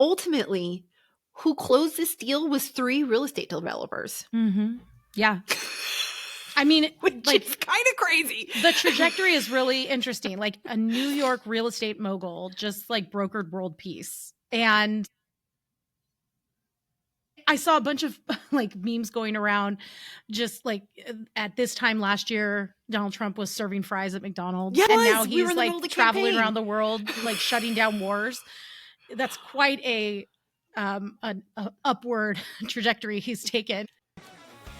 ultimately, who closed this deal was 3 real estate developers. Mm-hmm. Yeah. I mean, which is kind of crazy. The trajectory is really interesting. Like a New York real estate mogul just like brokered world peace. And I saw a bunch of like memes going around just like at this time last year, Donald Trump was serving fries at McDonald's. Yes, and now he's we like traveling around the world, like shutting down wars. That's quite a upward trajectory he's taken.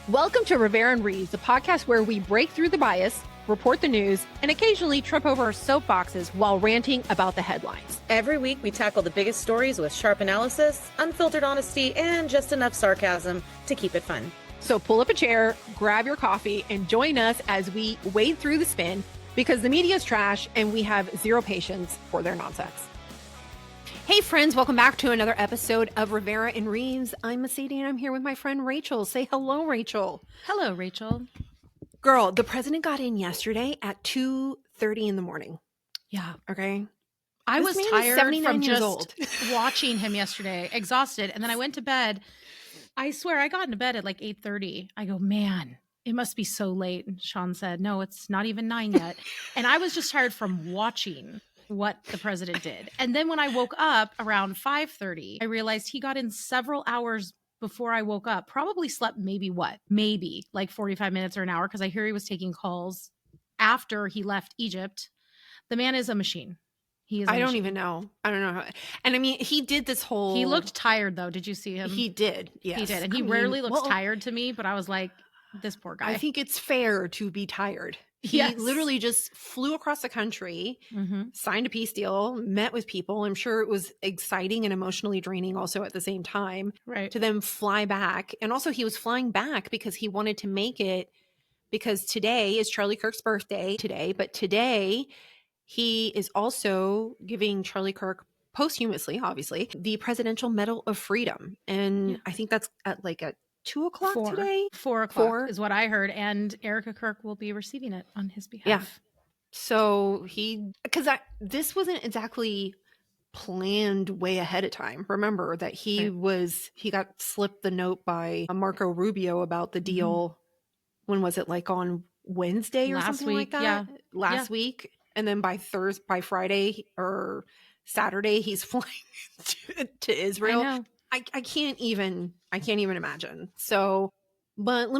Welcome to Rivera and Reeves, the podcast where we break through the bias, report the news, and occasionally trip over our soapboxes while ranting about the headlines. Every week, we tackle the biggest stories with sharp analysis, unfiltered honesty, and just enough sarcasm to keep it fun. So pull up a chair, grab your coffee, and join us as we wade through the spin because the media is trash and we have zero patience for their nonsense. Hey friends, welcome back to another episode of Rivera and Reeves. I'm Mercedes and I'm here with my friend Rachel. Say hello, Rachel. Hello, Rachel. Girl, the president got in yesterday at 2:30 in the morning. Yeah. Okay. I was tired from just old. watching him yesterday, exhausted. And then I went to bed. I swear I got into bed at like 8:30. I go, man, it must be so late. And Sean said, no, it's not even 9 yet. And I was just tired from watching what the president did. And then when I woke up around 5:30, I realized he got in several hours before I woke up. Probably slept maybe like 45 minutes or an hour, because I hear he was taking calls after he left Egypt. The man is a machine. He is I don't even know. I don't know how. And I mean, he did this whole... He looked tired though. Did you see him? He did. Yes. He did. And he rarely looks tired to me, but I was like, this poor guy. I think it's fair to be tired. He literally just flew across the country, signed a peace deal, met with people. I'm sure it was exciting and emotionally draining also at the same time, right? To then fly back. And also he was flying back because he wanted to make it, because today is Charlie Kirk's birthday but today he is also giving Charlie Kirk posthumously, obviously, the Presidential Medal of Freedom. And I think that's at 2 o'clock today? 4 o'clock is what I heard. And Erica Kirk will be receiving it on his behalf. Yeah. So this wasn't exactly planned way ahead of time. Remember that he got slipped the note by Marco Rubio about the deal. When was it, like on Wednesday or something like that? Yeah. Last week. And then by Friday or Saturday, he's flying to Israel. I know. I can't even imagine. So, but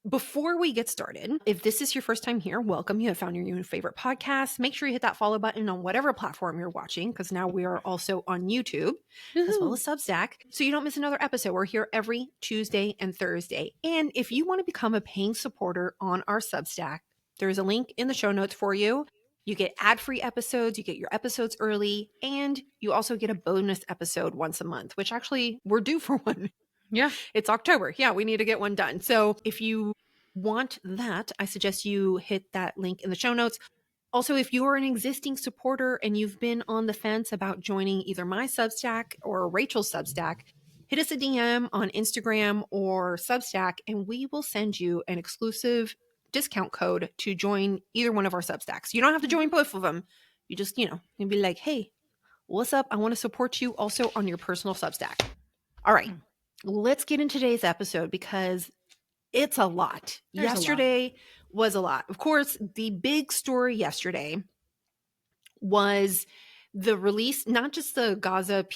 before we get started, if this is your first time here, welcome. You have found your new favorite podcast. Make sure you hit that follow button on whatever platform you're watching, because now we are also on YouTube as well as Substack, so you don't miss another episode. We're here every Tuesday and Thursday. And if you want to become a paying supporter on our Substack, there's a link in the show notes for you. You get ad-free episodes, you get your episodes early, and you also get a bonus episode once a month, which actually we're due for one. Yeah. It's October. Yeah, we need to get one done. So if you want that, I suggest you hit that link in the show notes. Also, if you're an existing supporter and you've been on the fence about joining either my Substack or Rachel's Substack, hit us a DM on Instagram or Substack, and we will send you an exclusive discount code to join either one of our Substacks. You don't have to join both of them. You just, you can be like, hey, what's up? I want to support you also on your personal Substack. All right, let's get into today's episode because it's a lot. Yesterday was a lot. Of course, the big story yesterday was the release, not just the Gaza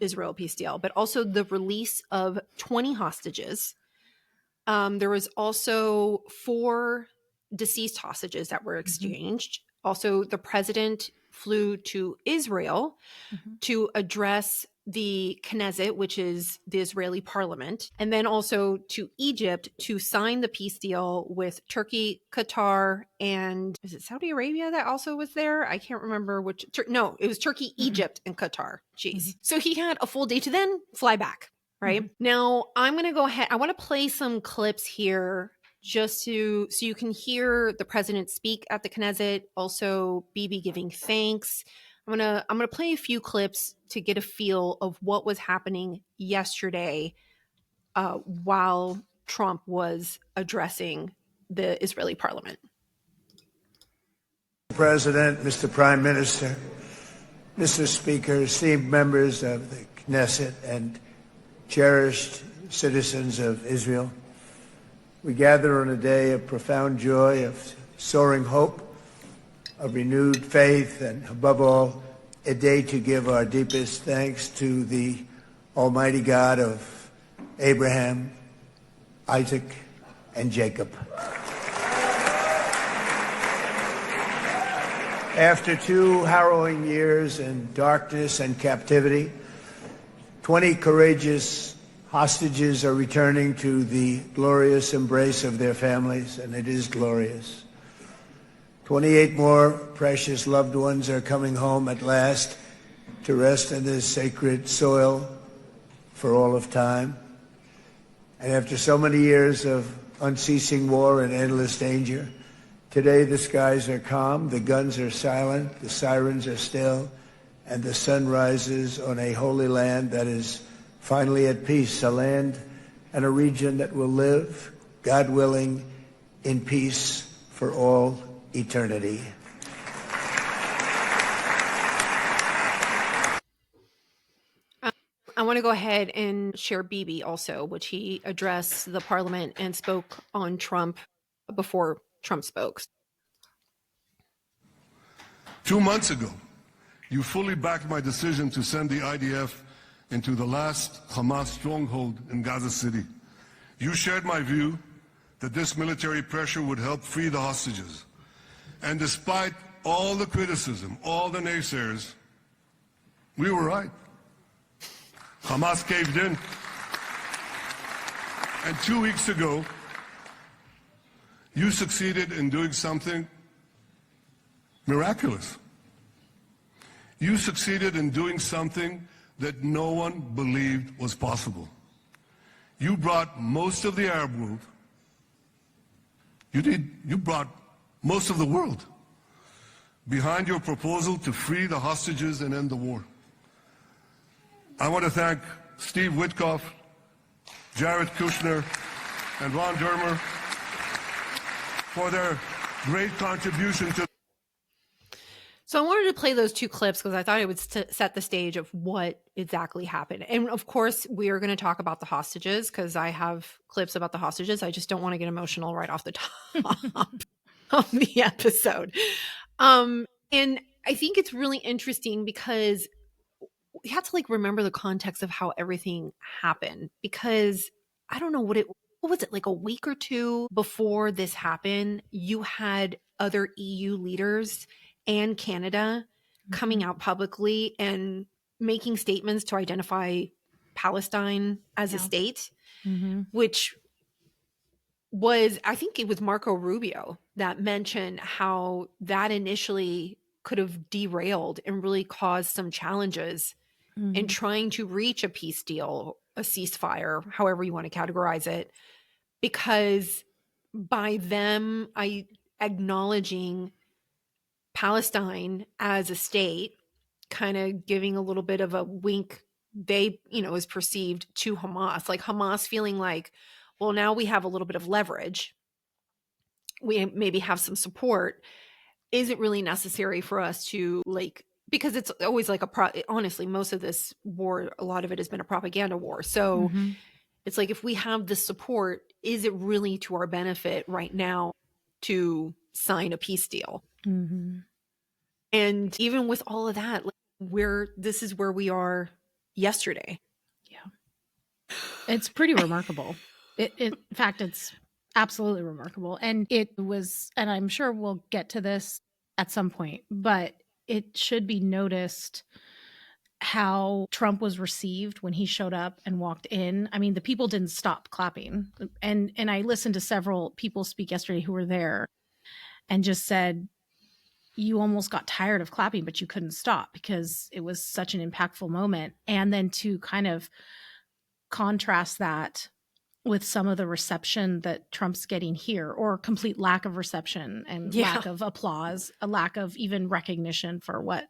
Israel peace deal, but also the release of 20 hostages. There was also 4 deceased hostages that were exchanged. Also, the president flew to Israel to address the Knesset, which is the Israeli parliament, and then also to Egypt to sign the peace deal with Turkey, Qatar, and is it Saudi Arabia that also was there? I can't remember which. No, it was Turkey, Egypt, and Qatar. Jeez. So he had a full day to then fly back. Right? Now, I'm going to go ahead. I want to play some clips here just so you can hear the president speak at the Knesset, also Bibi giving thanks. I'm going to play a few clips to get a feel of what was happening yesterday while Trump was addressing the Israeli parliament. President, Mr. Prime Minister, Mr. Speaker, esteemed members of the Knesset and cherished citizens of Israel, we gather on a day of profound joy, of soaring hope, of renewed faith, and above all, a day to give our deepest thanks to the Almighty God of Abraham, Isaac, and Jacob. After 2 harrowing years in darkness and captivity, 20 courageous hostages are returning to the glorious embrace of their families, and it is glorious. 28 more precious loved ones are coming home at last to rest in this sacred soil for all of time. And after so many years of unceasing war and endless danger, today the skies are calm, the guns are silent, the sirens are still, and the sun rises on a holy land that is finally at peace, a land and a region that will live, God willing, in peace for all eternity. I want to go ahead and share Bibi also, which he addressed the parliament and spoke on Trump before Trump spoke. 2 months ago, you fully backed my decision to send the IDF into the last Hamas stronghold in Gaza City. You shared my view that this military pressure would help free the hostages. And despite all the criticism, all the naysayers, we were right. Hamas caved in. And 2 weeks ago, you succeeded in doing something miraculous. You succeeded in doing something that no one believed was possible. You brought most of the Arab world, you brought most of the world behind your proposal to free the hostages and end the war. I want to thank Steve Witkoff, Jared Kushner, and Ron Dermer for their great contribution to. So I wanted to play those 2 clips because I thought it would set the stage of what exactly happened. And of course, we are going to talk about the hostages because I have clips about the hostages. I just don't want to get emotional right off the top of the episode. And I think it's really interesting because we have to remember the context of how everything happened, because I don't know what was it, like a week or 2 before this happened, you had other EU leaders and Canada coming out publicly and making statements to identify Palestine as a state, which was, I think it was Marco Rubio that mentioned how that initially could have derailed and really caused some challenges in trying to reach a peace deal, a ceasefire, however you want to categorize it, because by them acknowledging Palestine as a state, kind of giving a little bit of a wink, they, is perceived to Hamas, like Hamas feeling like, well, now we have a little bit of leverage. We maybe have some support. Is it really necessary for us to because it's always honestly, most of this war, a lot of it has been a propaganda war. So it's like, if we have the support, is it really to our benefit right now to sign a peace deal? And even with all of that, this is where we are yesterday. Yeah. It's pretty remarkable. In fact, it's absolutely remarkable. And it was, and I'm sure we'll get to this at some point, but it should be noticed how Trump was received when he showed up and walked in. I mean, the people didn't stop clapping. And I listened to several people speak yesterday who were there and just said, you almost got tired of clapping, but you couldn't stop because it was such an impactful moment. And then to kind of contrast that with some of the reception that Trump's getting here, or complete lack of reception and lack of applause, a lack of even recognition for what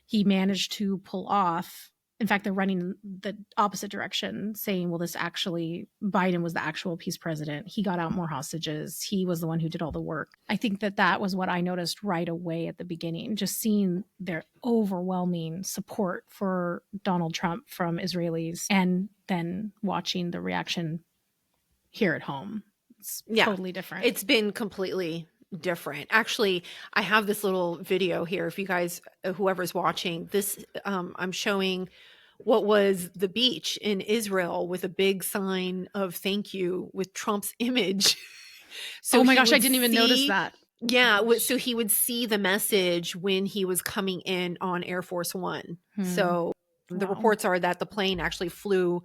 he managed to pull off. In fact, they're running the opposite direction, saying, well, Biden was the actual peace president. He got out more hostages. He was the one who did all the work. I think that was what I noticed right away at the beginning, just seeing their overwhelming support for Donald Trump from Israelis, and then watching the reaction here at home. It's totally different. It's been completely different. Actually, I have this little video here. If you guys, whoever's watching this, I'm showing what was the beach in Israel with a big sign of thank you with Trump's image. So oh my gosh, I didn't even notice that. Yeah. So he would see the message when he was coming in on Air Force One. So the reports are that the plane actually flew,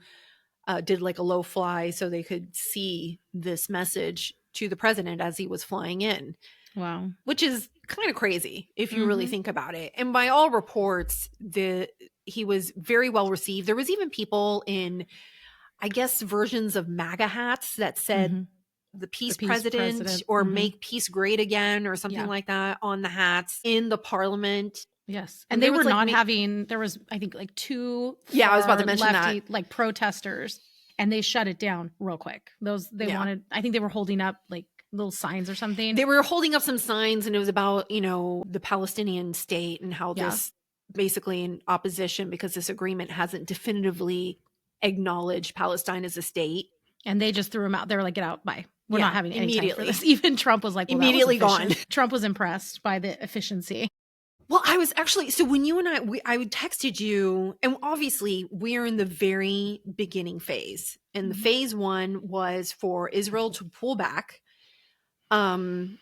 did like a low fly so they could see this message to the president as he was flying in. Wow. Which is kind of crazy if you really think about it. And by all reports, he was very well received. There was even people in, I guess, versions of MAGA hats that said the peace president or make peace great again or something like that on the hats in the parliament. Yes. And they were not having, there was, I think, like two I was about to mention lefty, that. like protesters, and they shut it down real quick. Wanted, I think they were holding up like little signs or something. They were holding up some signs, and it was about, the Palestinian state and how this basically in opposition because this agreement hasn't definitively acknowledged Palestine as a state. And they just threw him out. They were like, get out, bye. We're not having any time for this. Even Trump was like, well, immediately gone. Trump was impressed by the efficiency. Well, I was actually, so when you and I texted you, and obviously we're in the very beginning phase. And the phase one was for Israel to pull back to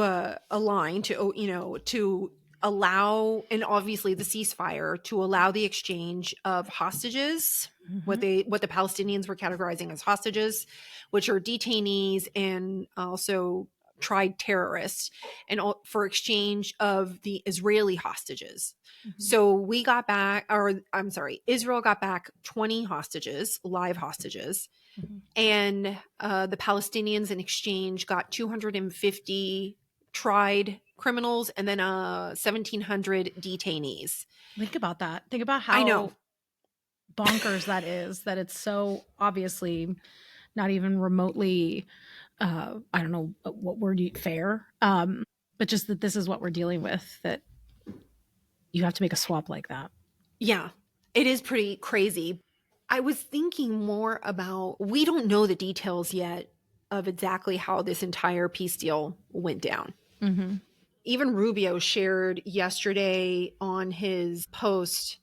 a line to allow, and obviously the ceasefire, to allow the exchange of hostages, what the Palestinians were categorizing as hostages, which are detainees and also tried terrorists, and for exchange of the Israeli hostages. So we got back, Israel got back 20 hostages, live hostages. And the Palestinians in exchange got 250 tried criminals and then 1,700 detainees. Think about that. Think about how bonkers that is, that it's so obviously not even remotely, I don't know what word, fair, but just that this is what we're dealing with, that you have to make a swap like that. Yeah, it is pretty crazy. I was thinking more about, we don't know the details yet of exactly how this entire peace deal went down. Even Rubio shared yesterday on his post,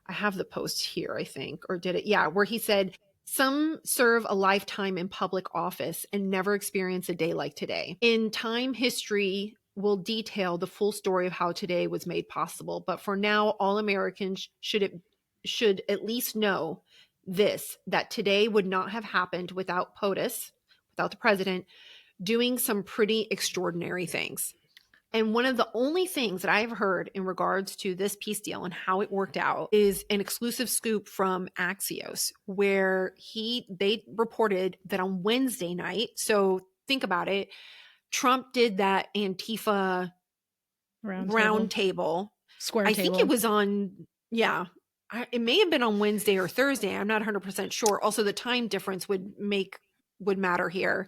I have the post here, I think, or did it? Yeah, where he said, some serve a lifetime in public office and never experience a day like today. In time, history will detail the full story of how today was made possible. But for now, all Americans should at least know this, that today would not have happened without POTUS, without the president, doing some pretty extraordinary things. And one of the only things that I've heard in regards to this peace deal and how it worked out is an exclusive scoop from Axios, where they reported that on Wednesday night, so think about it, Trump did that Antifa round table. Square I table. think it was on, it may have been on Wednesday or Thursday. I'm not 100% sure. Also, the time difference would matter here.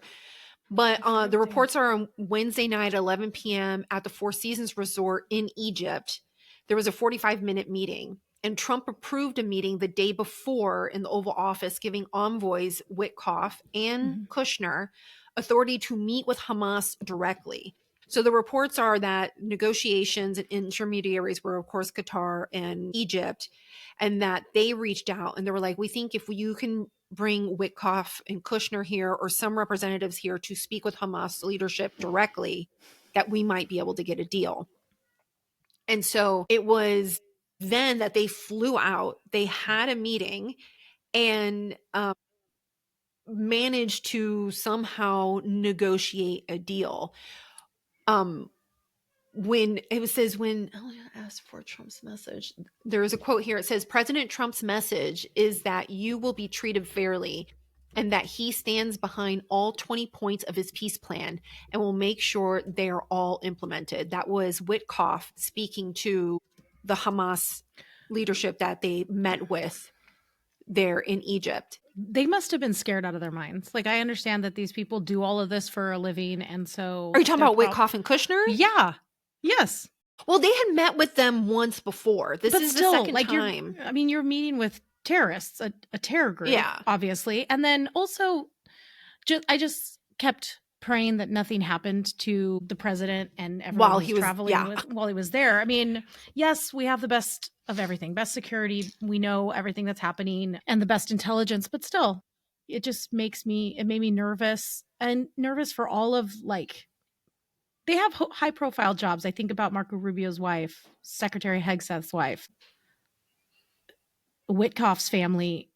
But the reports are on Wednesday night, 11 p.m. at the Four Seasons Resort in Egypt. There was a 45-minute meeting, and Trump approved a meeting the day before in the Oval Office, giving envoys Witkoff and Kushner authority to meet with Hamas directly. So the reports are that negotiations and intermediaries were, of course, Qatar and Egypt, and that they reached out and they were like, we think if you can bring Witkoff and Kushner here or some representatives here to speak with Hamas leadership directly, that we might be able to get a deal. And so it was then that they flew out, they had a meeting and managed to somehow negotiate a deal. When it says, when I asked for Trump's message, there is a quote here. It says, President Trump's message is that you will be treated fairly and that he stands behind all 20 points of his peace plan and will make sure they are all implemented. That was Witkoff speaking to the Hamas leadership that they met with there in Egypt. They must have been scared out of their minds. Like, I understand that these people do all of this for a living. And so. Are you talking about Witkoff and Kushner? Yeah. Yes. Well, they had met with them once before. This is the second time. You're meeting with terrorists, a terror group, obviously. And then also, I just kept praying that nothing happened to the president and everyone while he was traveling while he was there. I mean, yes, we have the best of everything, best security. We know everything that's happening and the best intelligence, but still, it made me nervous for all of they have high profile jobs. I think about Marco Rubio's wife, Secretary Hegseth's wife, Witkoff's family,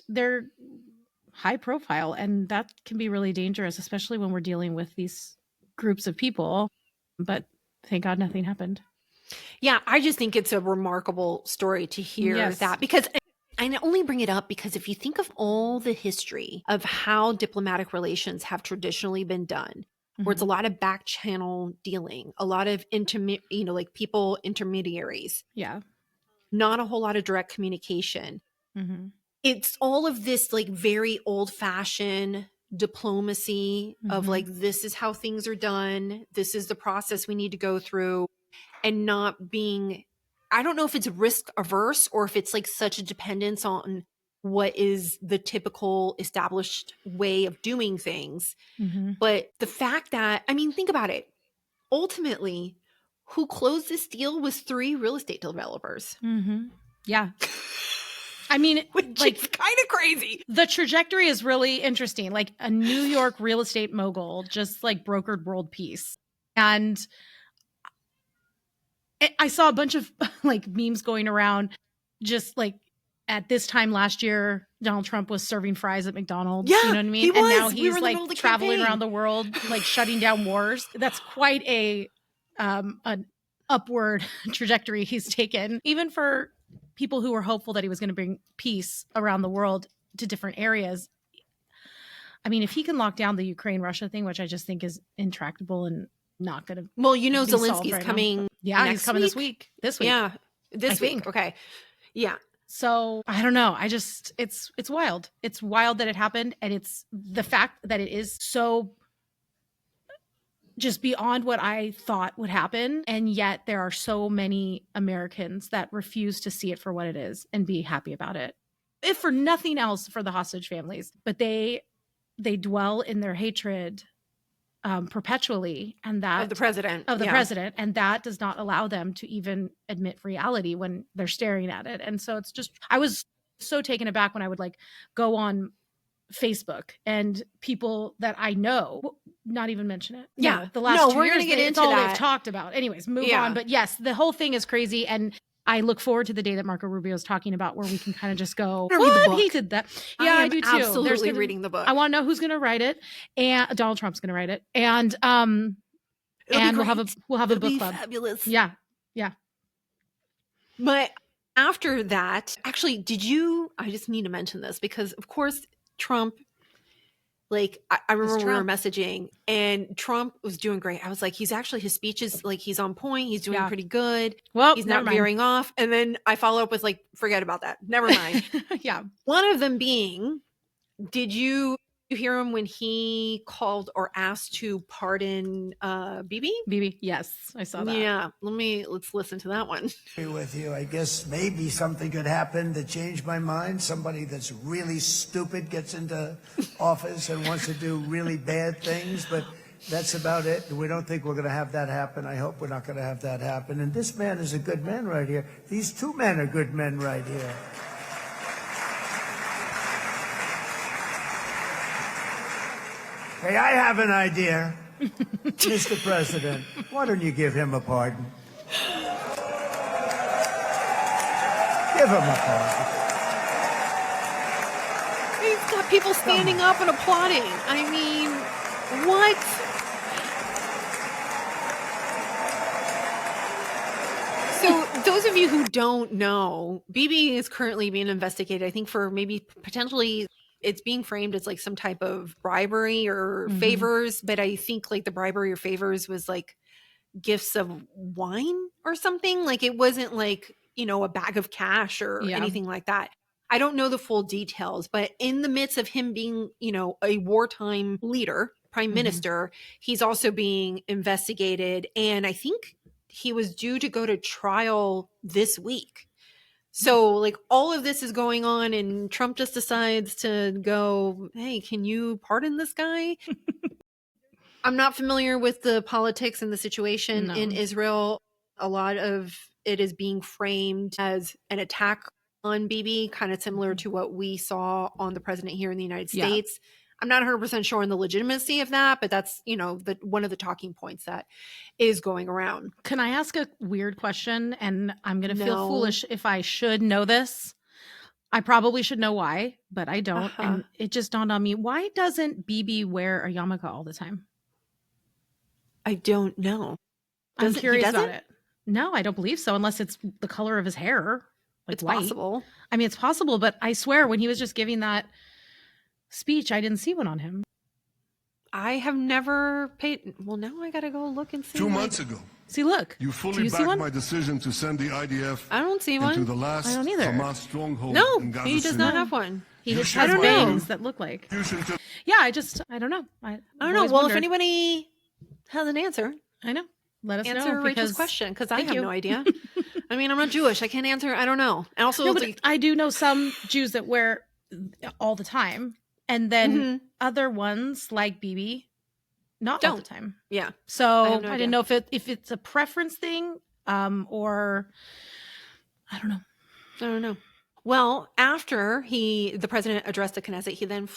they're high profile, and that can be really dangerous, especially when we're dealing with these groups of people. But thank God nothing happened. Yeah, I just think it's a remarkable story to hear that, because I only bring it up because if you think of all the history of how diplomatic relations have traditionally been done, where it's a lot of back channel dealing, a lot of people intermediaries. Yeah. Not a whole lot of direct communication. It's all of this very old fashioned diplomacy of this is how things are done. This is the process we need to go through, and not being, I don't know if it's risk averse or if it's such a dependence on what is the typical established way of doing things. But the fact that, think about it. Ultimately, who closed this deal was 3 real estate developers. Yeah. Which is kind of crazy. The trajectory is really interesting. A New York real estate mogul just brokered world peace. And I saw a bunch of memes going around just at this time last year, Donald Trump was serving fries at McDonald's. Yeah, you know what I mean? He was. And now he's traveling campaign. around the world, shutting down wars. That's quite an upward trajectory he's taken, even for people who were hopeful that he was going to bring peace around the world to different areas. If he can lock down the Ukraine-Russia thing, which I just think is intractable and not going to Zelensky's coming. He's coming this week. This week. Yeah, this week. Okay. Yeah. So I don't know. It's wild. It's wild that it happened. And it's the fact that it is so just beyond what I thought would happen. And yet there are so many Americans that refuse to see it for what it is and be happy about it. If for nothing else, for the hostage families, but they dwell in their hatred perpetually, and that of the president, president, and that does not allow them to even admit reality when they're staring at it. And so I was so taken aback when I would go on Facebook and people that I know not even mention it. Yeah, the last 2 we're years, gonna get it's into all that. they've talked about. Anyways, move on. But yes, the whole thing is crazy, and I look forward to the day that Marco Rubio is talking about where we can kind of just go, what? He did that. Yeah, I do too. Absolutely reading the book. I want to know who's going to write it, and Donald Trump's going to write it, and we'll have a book club. Fabulous. Yeah. But after that, actually, I just need to mention this because, of course, Trump. I remember we were messaging and Trump was doing great. I was like, his speech is he's on point. He's doing pretty good. Well, he's not veering off. And then I follow up with forget about that. Never mind. Yeah. One of them being, did you hear him when he called or asked to pardon Bibi? Bibi, yes, I saw that. Yeah. Let's listen to that one. With you, I guess maybe something could happen to change my mind. Somebody that's really stupid gets into office and wants to do really bad things, but that's about it. We don't think we're going to have that happen. I hope we're not going to have that happen. And this man is a good man right here. These 2 men are good men right here. Hey, I have an idea, Mr. President. Why don't you give him a pardon? Give him a pardon. He's got people standing up and applauding. I mean, what? So those of you who don't know, Bibi is currently being investigated, I think, for maybe potentially it's being framed as some type of bribery or favors, but I think the bribery or favors was gifts of wine or something. It wasn't a bag of cash or anything like that. I don't know the full details, but in the midst of him being, a wartime leader, prime minister, he's also being investigated. And I think he was due to go to trial this week. So like all of this is going on and Trump just decides to go, hey, can you pardon this guy? I'm not familiar with the politics and the situation in Israel. A lot of it is being framed as an attack on Bibi, kind of similar to what we saw on the president here in the United States. I'm not 100% sure on the legitimacy of that, but that's, one of the talking points that is going around. Can I ask a weird question? And I'm going to feel foolish if I should know this. I probably should know why, but I don't. And it just dawned on me. Why doesn't Bibi wear a yarmulke all the time? I don't know. I'm curious about it. No, I don't believe so, unless it's the color of his hair. Like it's white. Possible. I mean, it's possible, but I swear when he was just giving that speech, I didn't see one on him. I have never paid. Well, now I got to go look and see. 2 months ago. See, look. You fully backed my decision to send the IDF I don't see one. into the last I don't either. Hamas stronghold No, in Gaza he does City. not have one. He just I has don't know. bangs that look like. Yeah, I don't know. I don't know. Well, if anybody has an answer, I know. Let us answer know. Rachel's question because I have no idea. I mean, I'm not Jewish. I can't answer. I don't know. And also, no, but I do know some Jews that wear all the time, and then other ones like Bibi, not all the time. Yeah. So I didn't know if it's a preference thing, or I don't know. I don't know. Well, after the president addressed the Knesset, he then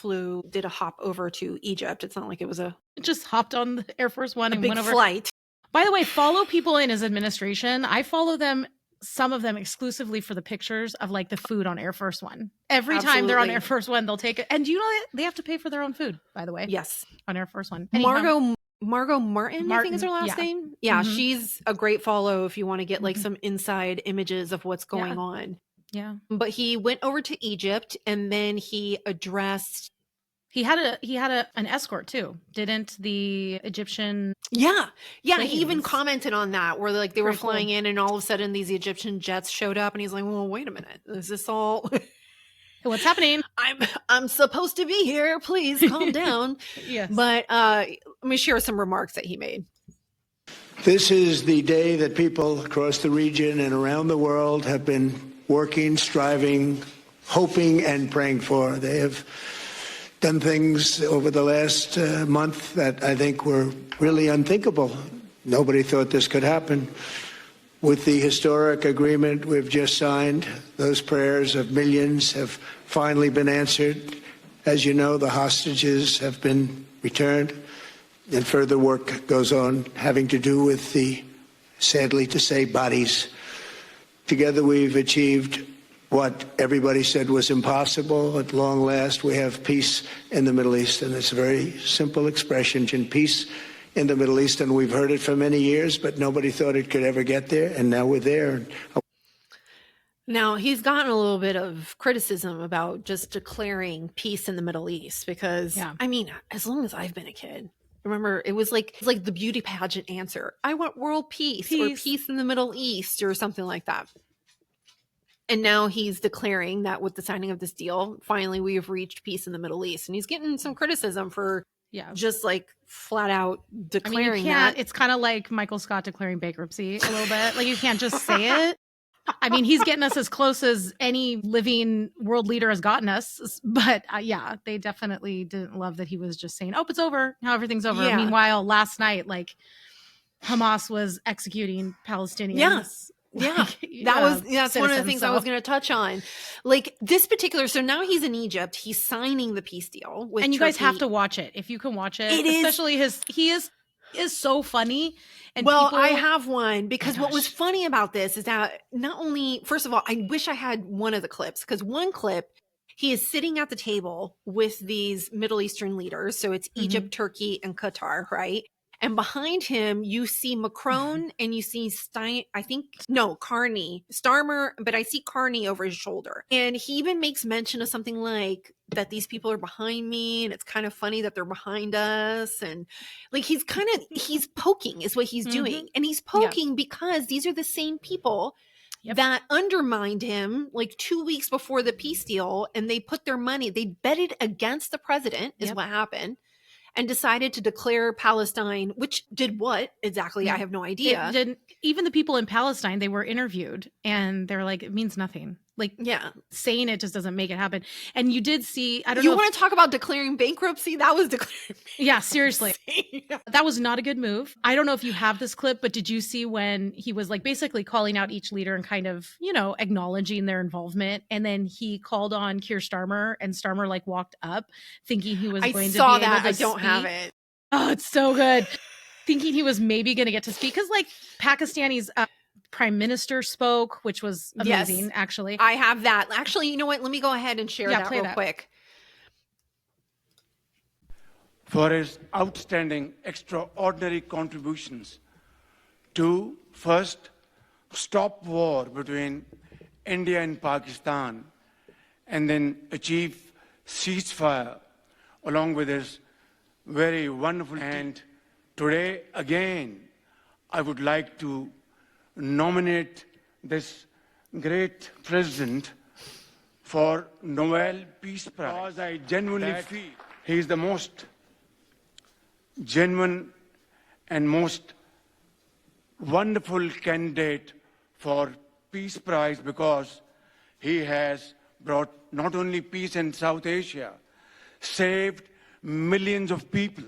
did a hop over to Egypt. It's not like it was just hopped on the Air Force One and big went over. Flight. By the way, follow people in his administration. I follow them, some of them exclusively for the pictures of like the food on Air Force One. Every time they're on Air Force One, they'll take it. And do you know they have to pay for their own food, by the way? Yes. On Air Force One. Margot Martin, I think is her last name. Yeah, she's a great follow if you want to get like some inside images of what's going on. Yeah. But he went over to Egypt and then he addressed. He had an escort too, didn't the Egyptian? Yeah. planes? He even commented on that where like they were Very flying cool. in and all of a sudden these Egyptian jets showed up and he's like, well, wait a minute, is this all? What's happening? I'm supposed to be here. Please calm down. Yes. But let me share some remarks that he made. This is the day that people across the region and around the world have been working, striving, hoping, and praying for. They have done things over the last month that I think were really unthinkable. Nobody thought this could happen. With the historic agreement we've just signed, those prayers of millions have finally been answered. As you know, the hostages have been returned, and further work goes on having to do with the, sadly to say, bodies. Together we've achieved what everybody said was impossible. At long last, we have peace in the Middle East, and it's a very simple expression, peace in the Middle East, and we've heard it for many years, but nobody thought it could ever get there, and now we're there. Now, he's gotten a little bit of criticism about just declaring peace in the Middle East because, I mean, as long as I've been a kid, remember, it's like the beauty pageant answer. I want world peace or peace in the Middle East or something like that. And now he's declaring that with the signing of this deal, finally we have reached peace in the Middle East. And he's getting some criticism for just like flat out declaring that. It's kind of like Michael Scott declaring bankruptcy a little bit. Like you can't just say it. I mean, he's getting us as close as any living world leader has gotten us. But they definitely didn't love that he was just saying, oh, it's over. Now everything's over. Yeah. Meanwhile, last night, like Hamas was executing Palestinians. Yes. Yeah, that's one of the things I was going to touch on. Like this particular, so now he's in Egypt. He's signing the peace deal with and you Turkey. guys have to watch it if you can watch it. Especially he is so funny. And I have one because what was funny about this is that not only, first of all, I wish I had one of the clips because one clip, he is sitting at the table with these Middle Eastern leaders. So it's Egypt, Turkey, and Qatar, right? And behind him, you see Macron and you see Carney, Starmer, but I see Carney over his shoulder. And he even makes mention of something like that these people are behind me and it's kind of funny that they're behind us. And like he's poking is what he's doing. And he's poking because these are the same people that undermined him like 2 weeks before the peace deal. And they put their money, they betted against the president is what happened, and decided to declare Palestine, which did what exactly? I have no idea. It didn't, even the people in Palestine, they were interviewed and they're like, it means nothing. Like, saying it just doesn't make it happen. And you did see, I don't know. You want to talk about declaring bankruptcy? That was declaring Yeah, seriously. That was not a good move. I don't know if you have this clip, but did you see when he was like basically calling out each leader and kind of, you know, acknowledging their involvement? And then he called on Keir Starmer, and Starmer like walked up thinking he was going to be able to I speak. don't have it. Oh, it's so good. Thinking he was maybe going to get to speak because like Pakistani's prime minister spoke, which was amazing, actually. I have that. Actually, you know what? Let me go ahead and share that real quick. For his outstanding, extraordinary contributions to, first, stop war between India and Pakistan, and then achieve ceasefire, along with his very wonderful. And today, again, I would like to nominate this great president for Nobel Peace Prize. Because I genuinely feel he is the most genuine and most wonderful candidate for Peace Prize, because he has brought not only peace in South Asia, saved millions of people,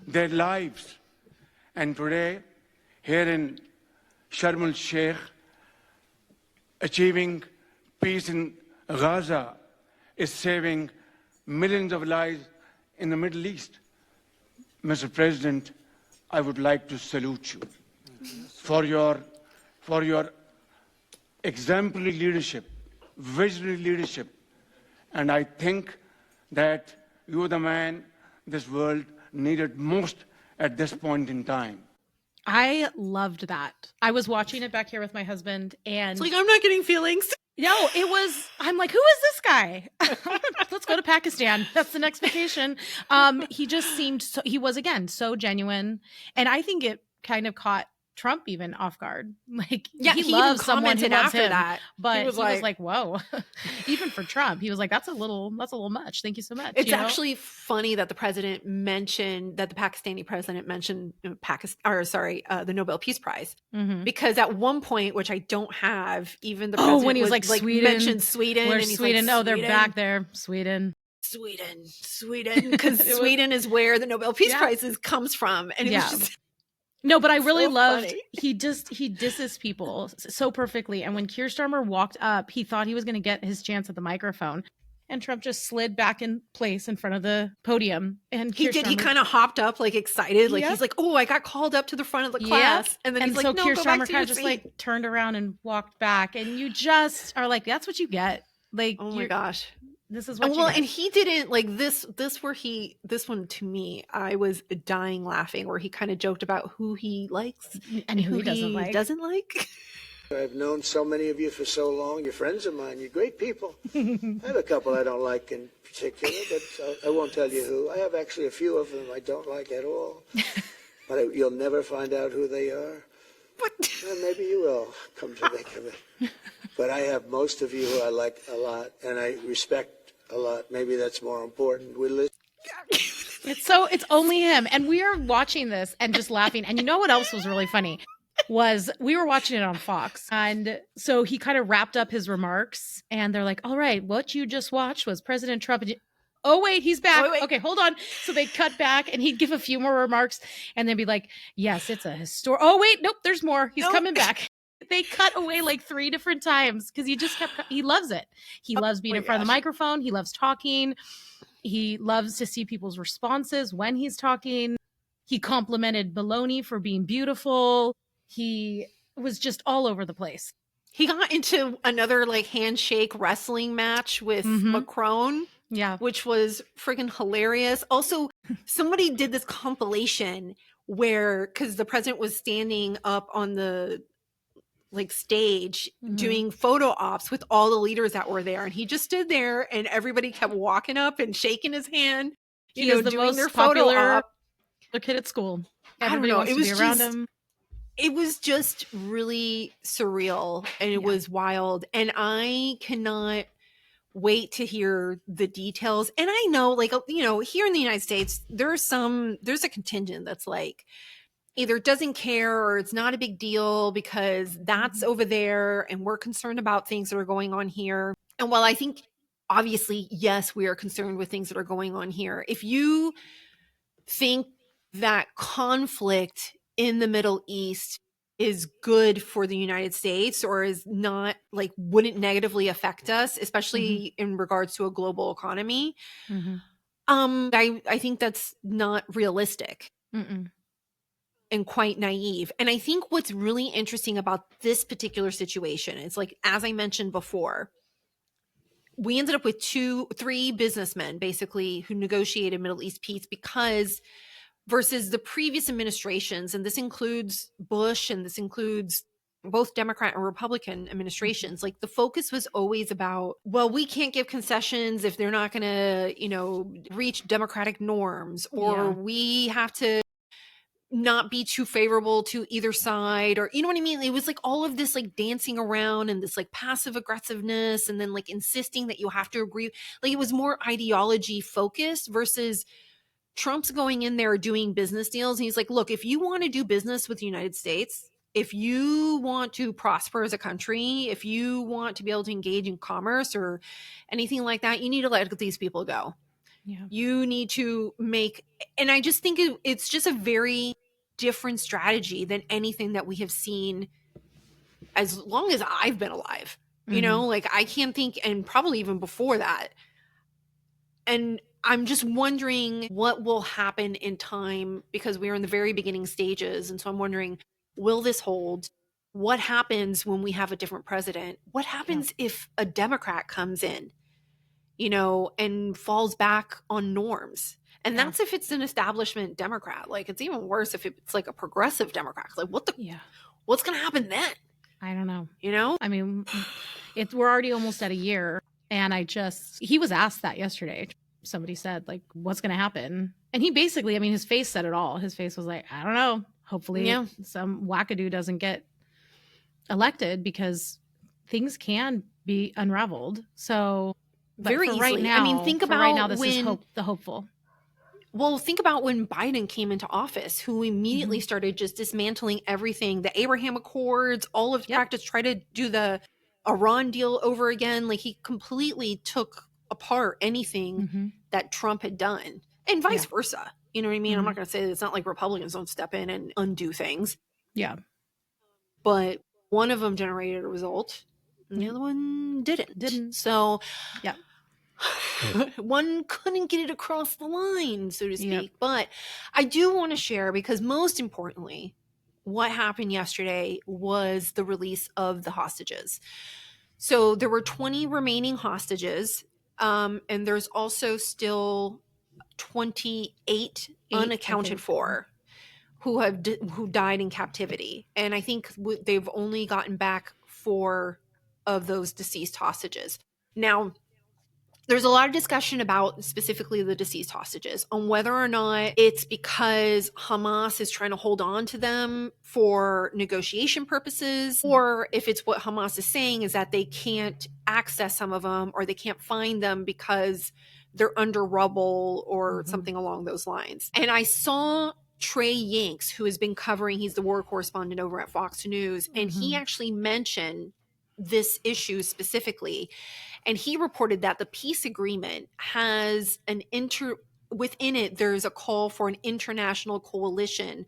their lives. And today, here in Sharm el-Sheikh, achieving peace in Gaza is saving millions of lives in the Middle East. Mr. President, I would like to salute you for your exemplary leadership, visionary leadership. And I think that you are the man this world needed most at this point in time. I loved that. I was watching it back here with my husband, and it's like, I'm not getting feelings. No, it was, I'm like, who is this guy? Let's go to Pakistan. That's the next vacation. He just seemed so, he was again, so genuine. And I think it kind of caught Trump even off guard. Like, he loves someone who loves him, that. But he was like, whoa. Even for Trump, he was like, that's a little much. Thank you so much. It's actually funny that the president mentioned, that the Pakistani president mentioned the Nobel Peace Prize. Mm-hmm. Because at one point, which I don't have, even the president when he was like Sweden, mentioned Sweden. Where's and he's Sweden? Like, Sweden? Oh, they're back there. Sweden, because Sweden is where the Nobel Peace Prize comes from. And it was just... No, but I really loved, he disses people so perfectly. And when Keir Starmer walked up, he thought he was going to get his chance at the microphone. And Trump just slid back in place in front of the podium. And he kind of hopped up, like excited. Like he's like, oh, I got called up to the front of the class. And then he's like, no, Keir go Starmer back to kind your of just seat. like turned around and walked back. And you just are like, that's what you get. Like, oh my gosh. This is what you get. And he didn't like this one to me, I was dying laughing, where he kind of joked about who he likes and who he doesn't like. I've known so many of you for so long. You're friends of mine. You're great people. I have a couple I don't like in particular, but I won't tell you who. I have actually a few of them I don't like at all. But you'll never find out who they are. Well, maybe you will, come to think of it. But I have most of you who I like a lot, and I respect a lot. Maybe that's more important. We listen. It's only him. And we are watching this and just laughing. And you know what else was really funny? Was we were watching it on Fox. And so he kind of wrapped up his remarks, and they're like, all right, what you just watched was President Trump. Oh, wait, he's back. Wait. Okay, hold on. So they cut back, and he'd give a few more remarks, and then be like, yes, it's a historic. Oh, wait, nope, there's more. He's coming back. They cut away like 3 different times because he just kept, he loves it. He loves being in front of the microphone. He loves talking. He loves to see people's responses when he's talking. He complimented Baloney for being beautiful. He was just all over the place. He got into another like handshake wrestling match with Macron. Yeah. Which was friggin' hilarious. Also, somebody did this compilation where, because the president was standing up on the like stage doing photo ops with all the leaders that were there, and he just stood there and everybody kept walking up and shaking his hand, he is the doing most their popular photo op. kid at school. Everybody wants to be around him. it was just really surreal, and it was wild. And I cannot wait to hear the details. And I know, like, you know, here in the United States, there's a contingent that's like, either doesn't care or it's not a big deal because that's over there and we're concerned about things that are going on here. And while I think, obviously, yes, we are concerned with things that are going on here, if you think that conflict in the Middle East is good for the United States or is not, like, wouldn't negatively affect us, especially in regards to a global economy, I think that's not realistic. And quite naive. And I think what's really interesting about this particular situation is, like, as I mentioned before, we ended up with 3 businessmen basically who negotiated Middle East peace, because versus the previous administrations, and this includes Bush and this includes both Democrat and Republican administrations, like, the focus was always about, well, we can't give concessions if they're not going to, you know, reach democratic norms, or we have to not be too favorable to either side, or, you know what I mean? It was like all of this, like, dancing around and this, like, passive aggressiveness, and then, like, insisting that you have to agree. Like, it was more ideology focused versus Trump's going in there doing business deals. And he's like, look, if you want to do business with the United States, if you want to prosper as a country, if you want to be able to engage in commerce or anything like that, you need to let these people go. You need to make, and I just think it's just a very different strategy than anything that we have seen as long as I've been alive. You know, like, I can't think, and probably even before that. And I'm just wondering what will happen in time, because we are in the very beginning stages. And so I'm wondering, will this hold? What happens when we have a different president? What happens if a Democrat comes in, you know, and falls back on norms? And that's if it's an establishment Democrat. Like, it's even worse if it's like a progressive Democrat. Like, what's going to happen then? I don't know. You know? I mean, we're already almost at a year. And he was asked that yesterday. Somebody said, like, what's going to happen? And he basically, I mean, his face said it all. His face was like, I don't know. Hopefully some wackadoo doesn't get elected, because things can be unraveled. So very for easily. Right now, I mean, think about right now, this is the hopeful. Well, think about when Biden came into office, who immediately started just dismantling everything, the Abraham Accords, all of practice, try to do the Iran deal over again. Like, he completely took apart anything that Trump had done, and vice versa. You know what I mean? I'm not going to say that it's not like Republicans don't step in and undo things. Yeah. But one of them generated a result and the other one didn't. So, yeah. One couldn't get it across the line, so to speak. But I do want to share, because most importantly, what happened yesterday was the release of the hostages. So there were 20 remaining hostages, and there's also still 28 unaccounted for who died in captivity. And I think they've only gotten back 4 of those deceased hostages. Now, there's a lot of discussion about specifically the deceased hostages, on whether or not it's because Hamas is trying to hold on to them for negotiation purposes, or if it's what Hamas is saying is that they can't access some of them, or they can't find them because they're under rubble or something along those lines. And I saw Trey Yanks, who has been covering, he's the war correspondent over at Fox News, and he actually mentioned this issue specifically. And he reported that the peace agreement has within it, there's a call for an international coalition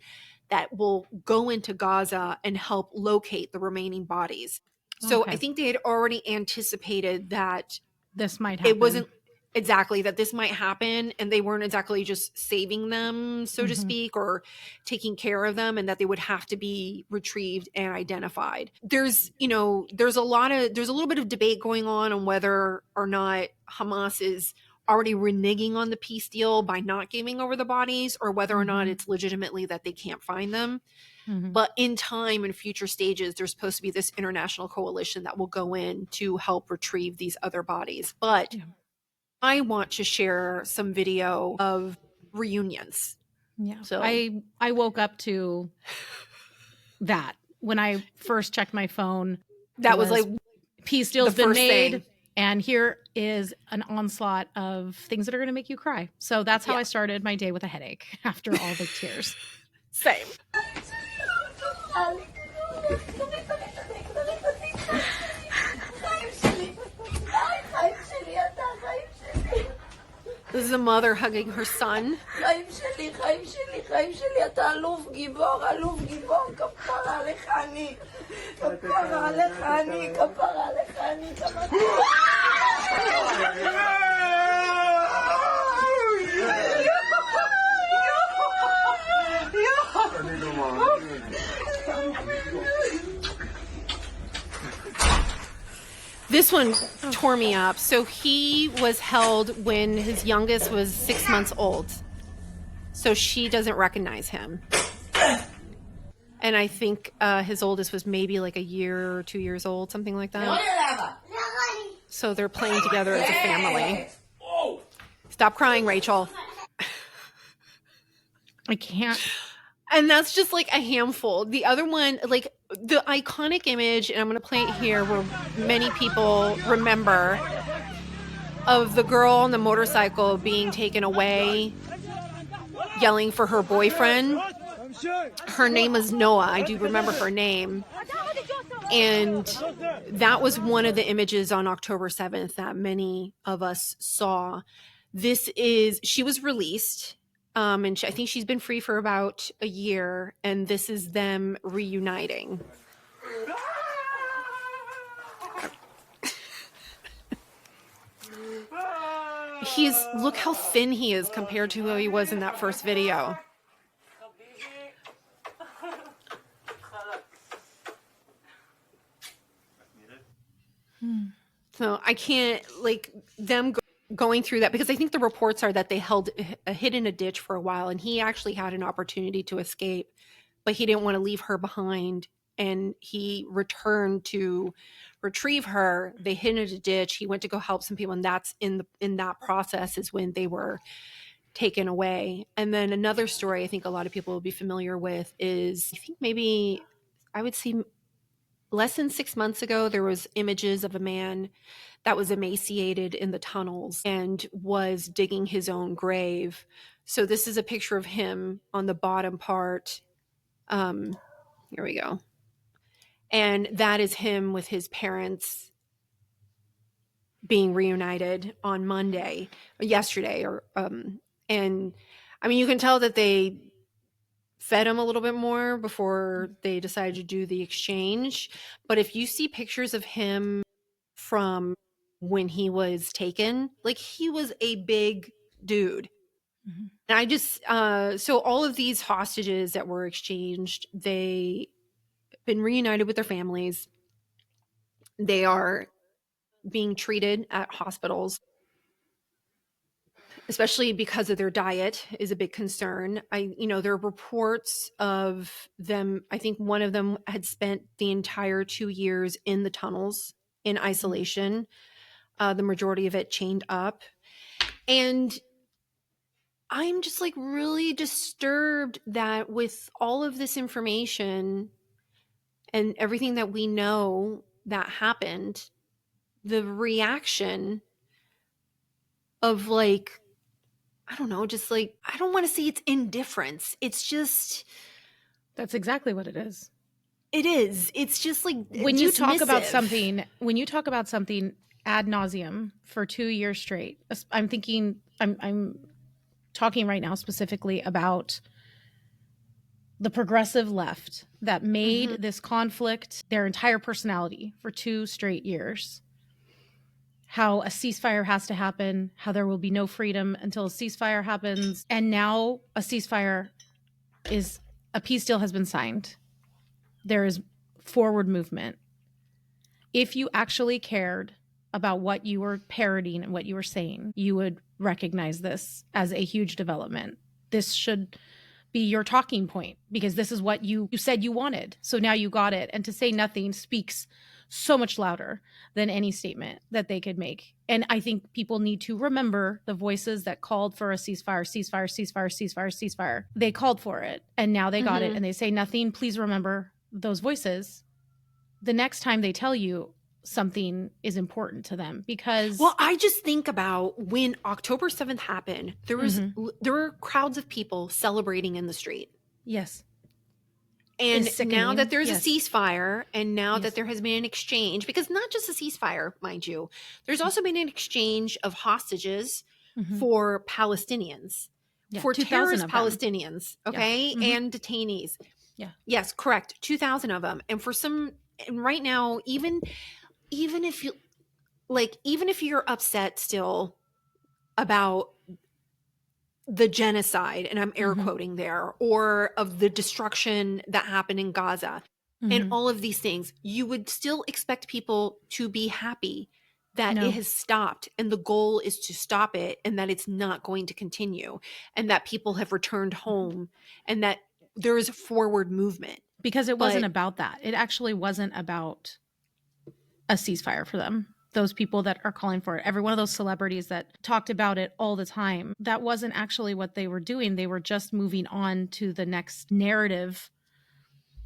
that will go into Gaza and help locate the remaining bodies. So I think they had already anticipated that this might happen. It wasn't exactly that this might happen, and they weren't exactly just saving them, so to speak, or taking care of them, and that they would have to be retrieved and identified. There's a little bit of debate going on whether or not Hamas is already reneging on the peace deal by not giving over the bodies, or whether or not it's legitimately that they can't find them. But in time, in future stages, there's supposed to be this international coalition that will go in to help retrieve these other bodies. But I want to share some video of reunions. Yeah. So I woke up to that. When I first checked my phone, That was like peace deal's the been first made. thing. And here is an onslaught of things that are going to make you cry. So that's how I started my day with a headache after all the tears. Same. This is a mother hugging her son. חיים שלי, חיים שלי, חיים שלי, אתה אלוף גיבור, אלוף גיבור, כפרה עליך אני, כפרה עליך אני, כפרה עליך אני, This one tore me up. So he was held when his youngest was 6 months old. So she doesn't recognize him. And I think his oldest was maybe like a year or 2 years old, something like that. So they're playing together as a family. Stop crying, Rachel. I can't. And that's just like a handful. The other one, like the iconic image, and I'm going to play it here, where many people remember, of the girl on the motorcycle being taken away, yelling for her boyfriend. Her name was Noah. I do remember her name. And that was one of the images on October 7th that many of us saw. She was released. And I think she's been free for about a year, and this is them reuniting. Look how thin he is compared to who he was in that first video. So I can't, like, them going through that, because I think the reports are that they hid in a ditch for a while, and he actually had an opportunity to escape, but he didn't want to leave her behind, and he returned to retrieve her. They hid in a ditch. He went to go help some people, and that's in that process is when they were taken away. And then another story I think a lot of people will be familiar with is, I think maybe I would say less than 6 months ago, there was images of a man that was emaciated in the tunnels and was digging his own grave. So this is a picture of him on the bottom part. Here we go. And that is him with his parents being reunited on yesterday. And I mean, you can tell that they fed him a little bit more before they decided to do the exchange. But if you see pictures of him from when he was taken, like, he was a big dude. Mm-hmm. And I just, so all of these hostages that were exchanged, they been reunited with their families. They are being treated at hospitals, especially because of their diet is a big concern. There are reports of them. I think one of them had spent the entire 2 years in the tunnels in isolation, the majority of it chained up. And I'm just like really disturbed that with all of this information and everything that we know that happened, the reaction of, like, I don't know, just like, I don't want to say it's indifference. It's just. That's exactly what it is. It is. It's just like when you talk about something ad nauseum for 2 years straight. I'm talking right now specifically about the progressive left that made this conflict their entire personality for 2 straight years. How a ceasefire has to happen, how there will be no freedom until a ceasefire happens. And now a peace deal has been signed. There is forward movement. If you actually cared about what you were parodying and what you were saying, you would recognize this as a huge development. This should be your talking point, because this is what you said you wanted. So now you got it. And to say nothing speaks so much louder than any statement that they could make. And I think people need to remember the voices that called for a ceasefire. They called for it, and now they got it, and they say nothing. Please remember those voices, the next time they tell you something is important to them, because Well, I just think about when October 7th happened, there were crowds of people celebrating in the street. yes, And It's now sickening. that there's Yes. a ceasefire, and now Yes. that there has been an exchange, because not just a ceasefire, mind you, there's also been an exchange of hostages for Palestinians, Yeah, for 2,000 terrorist of them. Palestinians, okay, and detainees. Yeah. Yes, correct, 2,000 of them. And for some, and right now, even if you even if you're upset still about the genocide, and I'm air quoting there, or of the destruction that happened in Gaza and all of these things, you would still expect people to be happy that No. it has stopped, and the goal is to stop it, and that it's not going to continue, and that people have returned home, and that there is a forward movement. Because it wasn't But- about that. It actually wasn't about a ceasefire for them. Those people that are calling for it, every one of those celebrities that talked about it all the time, that wasn't actually what they were doing. They were just moving on to the next narrative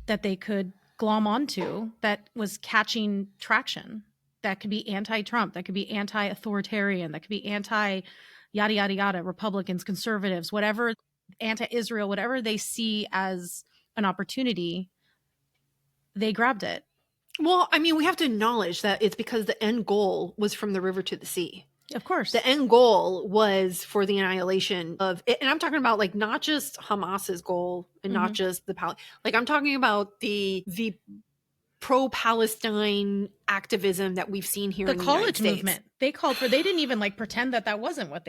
that they could glom onto that was catching traction. That could be anti-Trump, that could be anti-authoritarian, that could be anti-yada, yada, yada, Republicans, conservatives, whatever, anti-Israel, whatever they see as an opportunity, they grabbed it. Well, I mean, we have to acknowledge that it's because the end goal was from the river to the sea. Of course. The end goal was for the annihilation of it. And I'm talking about like not just Hamas's goal and not just like I'm talking about the pro-Palestine activism that we've seen here The in the United college States. movement, they called for, they didn't even like pretend that that wasn't what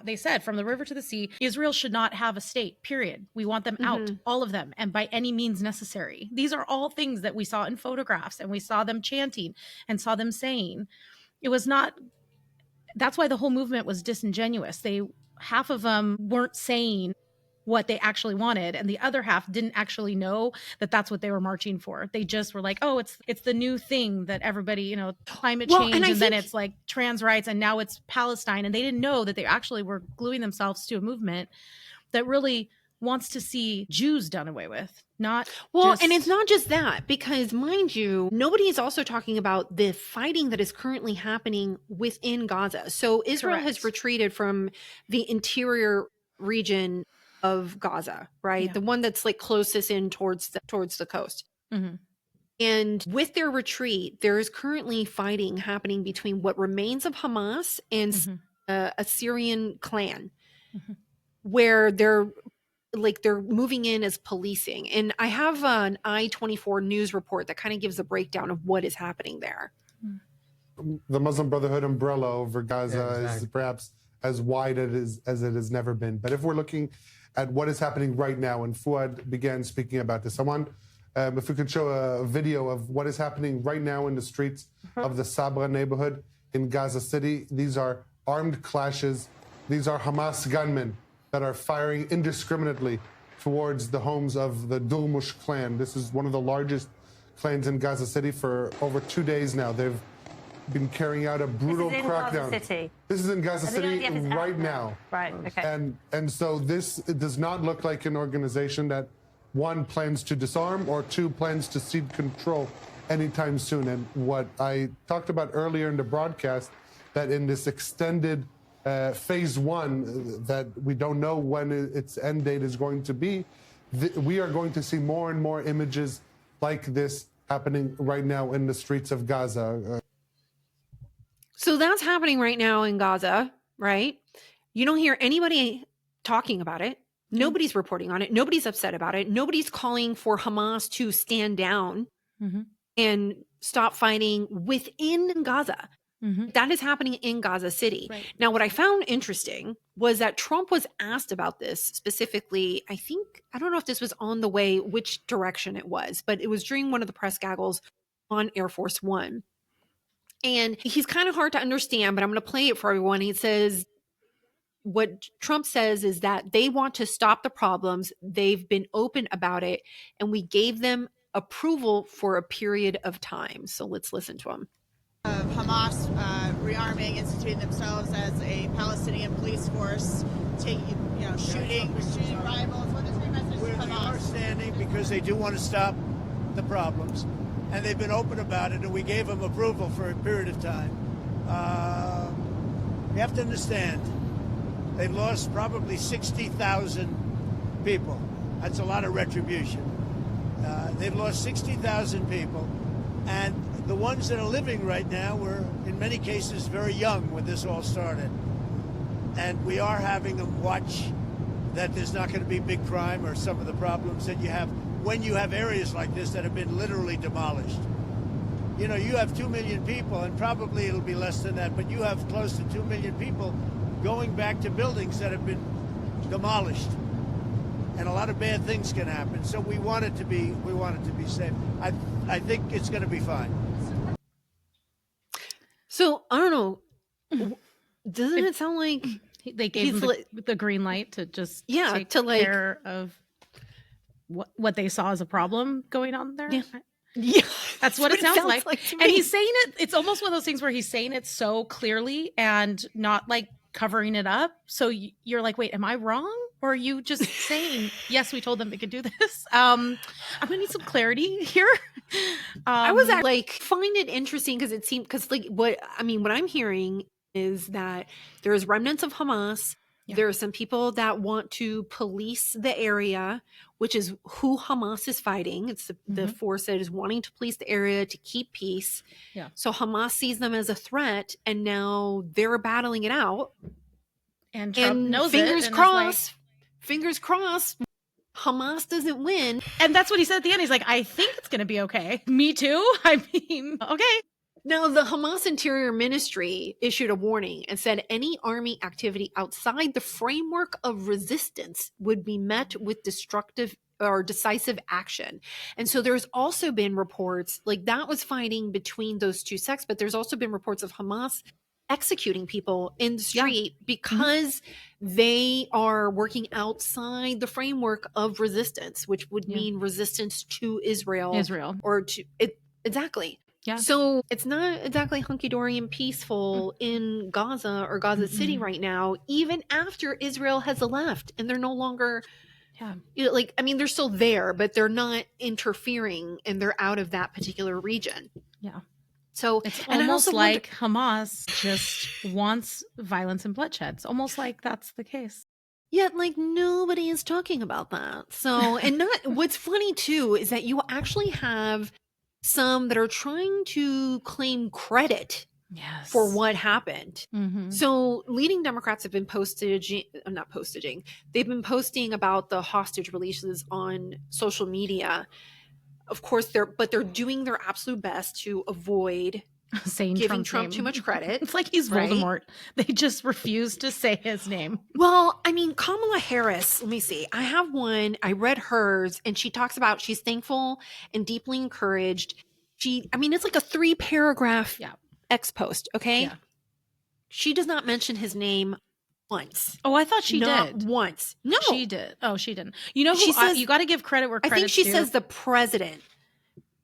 they said. From the river to the sea, Israel should not have a state, period. We want them out, all of them, and by any means necessary. These are all things that we saw in photographs, and we saw them chanting and saw them saying. It was not, that's why the whole movement was disingenuous. Half of them weren't saying what they actually wanted, and the other half didn't actually know that that's what they were marching for. They just were like, oh, it's the new thing that everybody, climate change, and then it's like trans rights, and now it's Palestine, and they didn't know that they actually were gluing themselves to a movement that really wants to see Jews done away with. And it's not just that, because mind you, nobody is also talking about the fighting that is currently happening within Gaza. So Israel has retreated from the interior region of Gaza, right? Yeah. The one that's like closest in towards the coast. And with their retreat, there is currently fighting happening between what remains of Hamas and a Syrian clan, where they're moving in as policing. And I have an I-24 news report that kind of gives a breakdown of what is happening there. The Muslim Brotherhood umbrella over Gaza is perhaps as wide as it has never been. But if we're looking at what is happening right now, and Fuad began speaking about this, I want, if we could show a video of what is happening right now in the streets of the Sabra neighborhood in Gaza City. These are armed clashes. These are Hamas gunmen that are firing indiscriminately towards the homes of the Durmush clan. This is one of the largest clans in Gaza City. For over 2 days now, they've been carrying out a brutal crackdown. This is in Gaza City right now. Right, okay. And so it does not look like an organization that, one, plans to disarm, or two, plans to cede control anytime soon. And what I talked about earlier in the broadcast, that in this extended phase one, that we don't know when its end date is going to be, we are going to see more and more images like this happening right now in the streets of Gaza. So that's happening right now in Gaza, right? You don't hear anybody talking about it. Nobody's reporting on it. Nobody's upset about it. Nobody's calling for Hamas to stand down and stop fighting within Gaza. That is happening in Gaza City. Right. Now, what I found interesting was that Trump was asked about this specifically. I don't know if this was on the way, which direction it was, but it was during one of the press gaggles on Air Force One. And he's kind of hard to understand, but I'm going to play it for everyone. He says, what Trump says is that they want to stop the problems. They've been open about it, and we gave them approval for a period of time. So let's listen to him. Hamas rearming, instituting themselves as a Palestinian police force, shooting rivals. What is your message to We are Hamas? standing because they do want to stop the problems, and they've been open about it, and we gave them approval for a period of time. You have to understand, they've lost probably 60,000 people. That's a lot of retribution. They've lost 60,000 people, and the ones that are living right now were, in many cases, very young when this all started. And we are having them watch that there's not going to be big crime or some of the problems that you have when you have areas like this that have been literally demolished. You know, you have 2 million people, and probably it'll be less than that, but you have close to 2 million people going back to buildings that have been demolished. And a lot of bad things can happen. So we want it to be safe. I think it's going to be fine. So I don't know. Doesn't it sound like they gave him the green light to just take care of what they saw as a problem going on there? Yeah, that's what it sounds like and he's saying it. It's almost one of those things where he's saying it so clearly and not like covering it up. So you're like, wait, am I wrong? Or are you just saying, yes, we told them they could do this? I'm gonna need some clarity here. I was like, find it interesting because it seemed, because like what I'm hearing is that there's remnants of Hamas. Yeah. There are some people that want to police the area, which is who Hamas is fighting. It's the force that is wanting to police the area to keep peace. Yeah. So Hamas sees them as a threat, and now they're battling it out. And Trump knows fingers crossed. Fingers crossed. Hamas doesn't win. And that's what he said at the end. He's like, I think it's going to be okay. Me too. I mean, okay. Now, the Hamas Interior Ministry issued a warning and said any army activity outside the framework of resistance would be met with destructive or decisive action. And so there's also been reports, like that was fighting between those two sects, but there's also been reports of Hamas executing people in the street because they are working outside the framework of resistance, which would mean resistance to Israel. Or to it. Exactly. Yeah. So it's not exactly hunky-dory and peaceful in Gaza or Gaza City right now, even after Israel has left and they're no longer, they're still there, but they're not interfering and they're out of that particular region. Yeah. So it's almost like Hamas just wants violence and bloodshed. It's almost like that's the case. Yet, like, nobody is talking about that. So, and what's funny too is that you actually have some that are trying to claim credit for what happened. So leading Democrats have been they've been posting about the hostage releases on social media. Of course, they're doing their absolute best to avoid giving Trump too much credit. It's like he's Voldemort. They just refuse to say his name. Well, I mean, Kamala Harris, let me see. I have one. I read hers, and she talks about she's thankful and deeply encouraged. It's like a 3-paragraph X post, okay? Yeah. She does not mention his name once. Oh, I thought she did. Once. No. She did. Oh, she didn't. You know who she says, you got to give credit where credit's due. I think she says the president.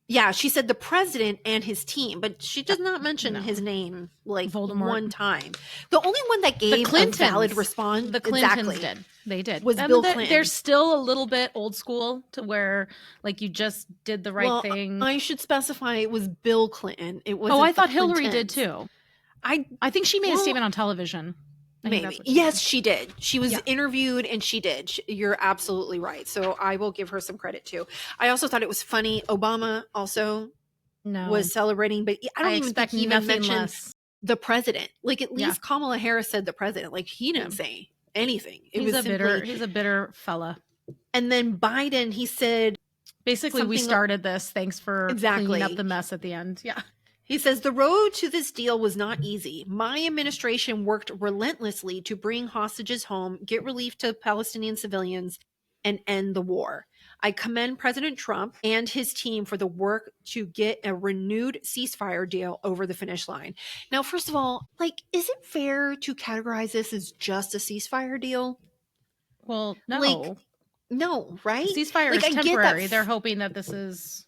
Yeah, she said the president and his team, but she does not mention his name like Voldemort. One time. The only one that gave a valid response, the Clintons did. They did. Was Bill Clinton. They're still a little bit old school to where like you just did the right thing. I should specify it was Bill Clinton. It was. Oh, I thought Hillary did too. I think she made a statement on television. Maybe. Yes, she did. She was interviewed and she did. You're absolutely right. So I will give her some credit too. I also thought it was funny. Obama also was celebrating, but I don't even think he even mentioned the president. Like at least Kamala Harris said the president. Like he didn't say anything. He's a bitter fella. And then Biden, he said, basically, we started this. Thanks for cleaning up the mess at the end. Yeah. He says, the road to this deal was not easy. My administration worked relentlessly to bring hostages home, get relief to Palestinian civilians, and end the war. I commend President Trump and his team for the work to get a renewed ceasefire deal over the finish line. Now, first of all, like, is it fair to categorize this as just a ceasefire deal? Well, no. Like, no, right? Ceasefire is temporary. They're hoping that this is...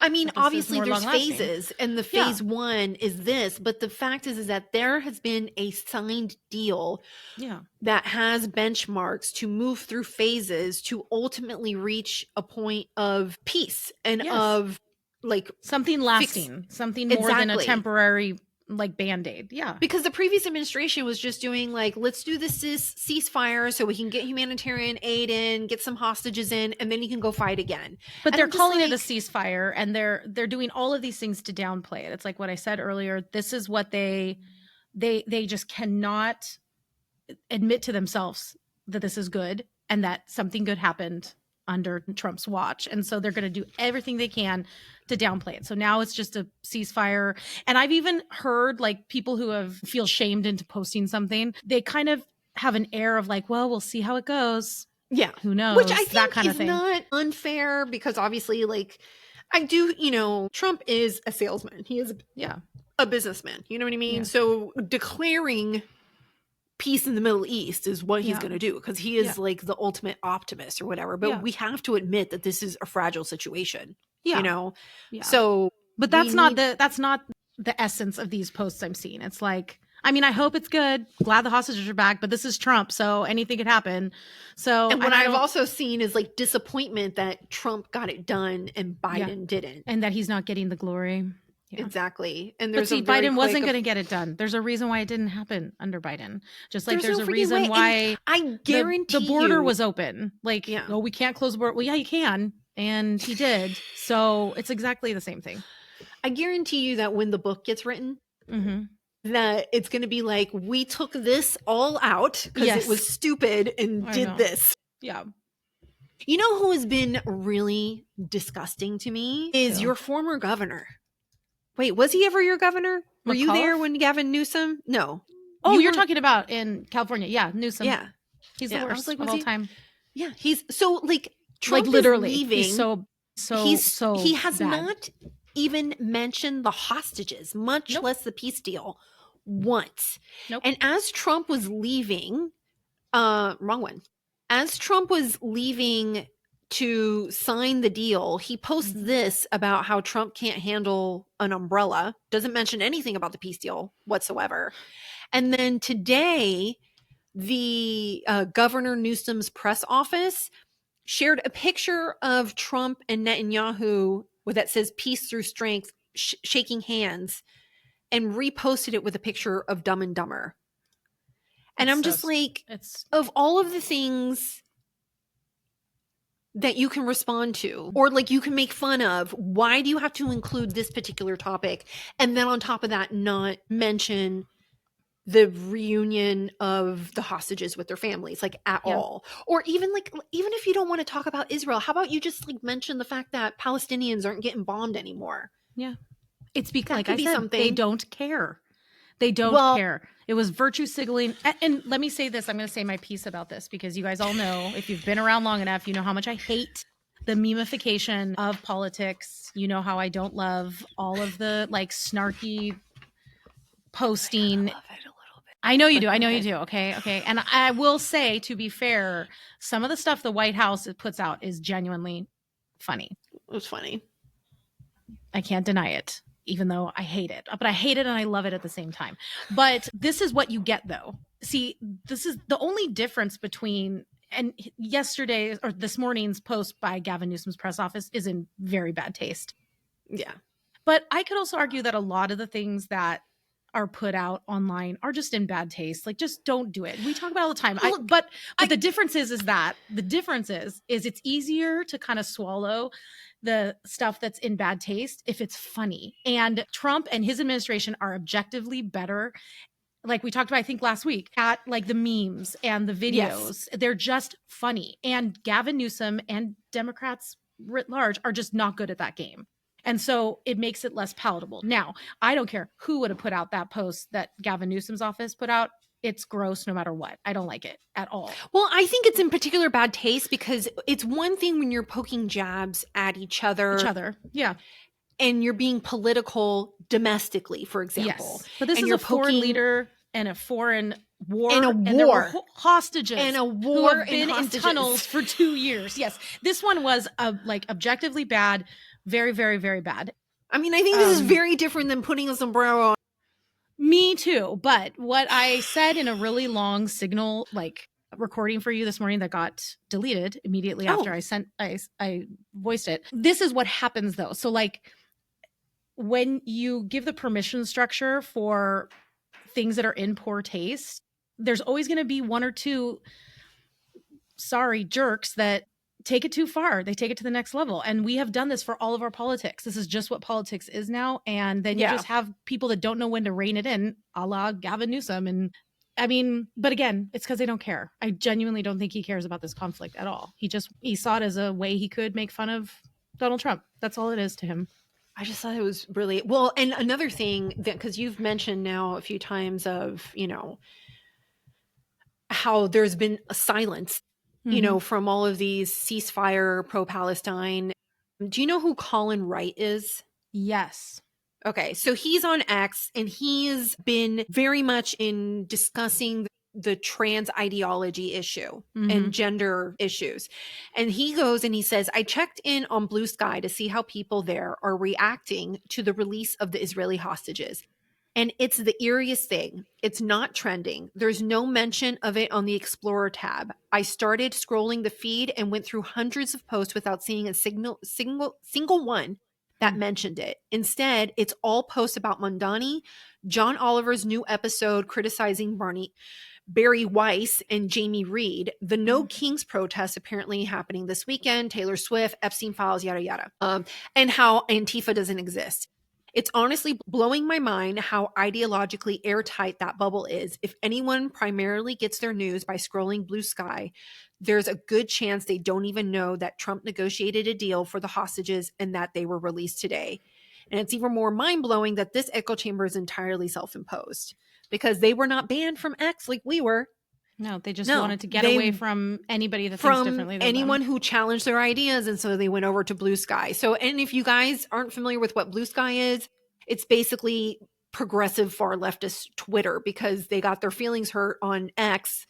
I mean, But this is obviously more there's long-lasting. phases, and the phase one is this, but the fact is that there has been a signed deal that has benchmarks to move through phases to ultimately reach a point of peace and of like something lasting, something more than a temporary like Band-Aid. Yeah. Because the previous administration was just doing like, let's do this ceasefire so we can get humanitarian aid in, get some hostages in, and then you can go fight again. But they're calling it a ceasefire, and they're doing all of these things to downplay it. It's like what I said earlier. This is what they just cannot admit to themselves that this is good and that something good happened under Trump's watch. And so they're going to do everything they can to downplay it. So now it's just a ceasefire. And I've even heard like people who feel shamed into posting something. They kind of have an air of like, well, we'll see how it goes. Yeah. Who knows? Which I think that kind is of thing. Not unfair, because obviously like I do, Trump is a salesman. He is a businessman. You know what I mean? Yeah. So declaring peace in the Middle East is what he's going to do, because he is like the ultimate optimist or whatever. But we have to admit that this is a fragile situation. Yeah. So, but that's not the essence of these posts I'm seeing. It's like, I mean, I hope it's good. Glad the hostages are back, but this is Trump, so anything could happen. So, and what I've also seen is like disappointment that Trump got it done and Biden didn't, and that he's not getting the glory. Yeah. Exactly. And there's Biden wasn't going to get it done. There's a reason why it didn't happen under Biden. Just like there's a reason why I guarantee the border was open. Like, oh, we can't close the border. Well, yeah, you can. And he did. So it's exactly the same thing. I guarantee you that when the book gets written, that it's going to be like, we took this all out because it was stupid and did this. Yeah. You know who has been really disgusting to me is your former governor. Wait, was he ever your governor? Were you there when Gavin Newsom? No. Oh, you're talking about in California. Yeah, Newsom. Yeah. He's the worst of all time. Yeah, he's so like Trump like literally is leaving. He's so he has bad. not even mentioned the hostages, much less the peace deal once. And as Trump was leaving, wrong one. As Trump was leaving to sign the deal, he posts this about how Trump can't handle an umbrella, doesn't mention anything about the peace deal whatsoever. And then today, the Governor Newsom's press office shared a picture of Trump and Netanyahu that says peace through strength, shaking hands, and reposted it with a picture of Dumb and Dumber. And I'm just like, of all of the things that you can respond to or like you can make fun of, why do you have to include this particular topic? And then on top of that, not mention the reunion of the hostages with their families, like at all. Or even if you don't want to talk about Israel, how about you just like mention the fact that Palestinians aren't getting bombed anymore? Yeah. It's because, like I said, they don't care. They don't care. It was virtue signaling. And let me say this. I'm going to say my piece about this because you guys all know, if you've been around long enough, you know how much I hate the memification of politics. You know how I don't love all of the like snarky posting. I love it a little bit. I know you do. I know you do. Okay. Okay. And I will say, to be fair, some of the stuff the White House puts out is genuinely funny. It was funny. I can't deny it, even though I hate it. But I hate it and I love it at the same time. But this is what you get, though. See, this is the only difference between and yesterday's or this morning's post by Gavin Newsom's press office is in very bad taste. Yeah. But I could also argue that a lot of the things that are put out online are just in bad taste. Like, just don't do it. We talk about it all the time. But the difference is it's easier to kind of swallow the stuff that's in bad taste if it's funny. And Trump and his administration are objectively better, like we talked about, I think last week, at like the memes and the videos. Yes. They're just funny. And Gavin Newsom and Democrats writ large are just not good at that game. And so it makes it less palatable. Now, I don't care who would have put out that post that Gavin Newsom's office put out. It's gross no matter what. I don't like it at all. Well, I think it's in particular bad taste because it's one thing when you're poking jabs at each other. Yeah. And you're being political domestically, for example. Yes. But this is a foreign leader and a foreign war. And there were hostages. And a war who have been in tunnels for 2 years. Yes. This one was like objectively bad, Very, very, very bad. I mean, I think this is very different than putting a sombrero on. Me too. But what I said in a really long signal, like recording for you this morning that got deleted immediately after I voiced it. This is what happens though. So like when you give the permission structure for things that are in poor taste, there's always going to be one or two jerks that take it too far. They take it to the next level. And we have done this for all of our politics. This is just what politics is now. And then you just have people that don't know when to rein it in, a la Gavin Newsom. And I mean, but again, it's because they don't care. I genuinely don't think he cares about this conflict at all. He saw it as a way he could make fun of Donald Trump. That's all it is to him. I just thought it was really well. And another thing that, because you've mentioned now a few times of, you know, how there's been a silence, you know, from all of these ceasefire pro-Palestine. Do you know who Colin Wright is? Yes. Okay. So he's on X and he's been very much in discussing the trans ideology issue and gender issues. And he goes and he says, I checked in on Blue Sky to see how people there are reacting to the release of the Israeli hostages. And it's the eeriest thing. It's not trending. There's no mention of it on the Explorer tab. I started scrolling the feed and went through hundreds of posts without seeing a single one that mentioned it. Instead, it's all posts about Mondani, John Oliver's new episode criticizing Barry Weiss and Jamie Reed, the No Kings protests apparently happening this weekend, Taylor Swift, Epstein files, yada, yada, and how Antifa doesn't exist. It's honestly blowing my mind how ideologically airtight that bubble is. If anyone primarily gets their news by scrolling Blue Sky, there's a good chance they don't even know that Trump negotiated a deal for the hostages and that they were released today. And it's even more mind-blowing that this echo chamber is entirely self-imposed because they were not banned from X like we were. No, they just wanted to get away from anybody that thinks differently than anyone them. who challenged their ideas, and so they went over to Blue Sky. So, and if you guys aren't familiar with what Blue Sky is, it's basically progressive far leftist Twitter because they got their feelings hurt on X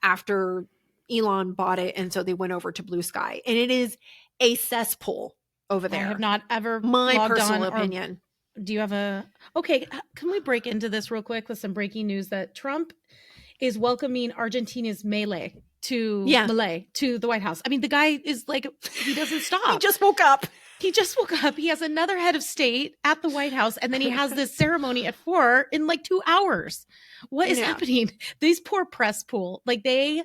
after Elon bought it, and so they went over to Blue Sky. And it is a cesspool over there. I have not ever my logged personal on opinion. Do you have a... Okay, can we break into this real quick with some breaking news that Trump is welcoming Argentina's Milei to the White House. I mean, the guy is like, he doesn't stop. He just woke up. He has another head of state at the White House, and then he has this ceremony at 4 in like 2 hours. What is happening? These poor press pool, like they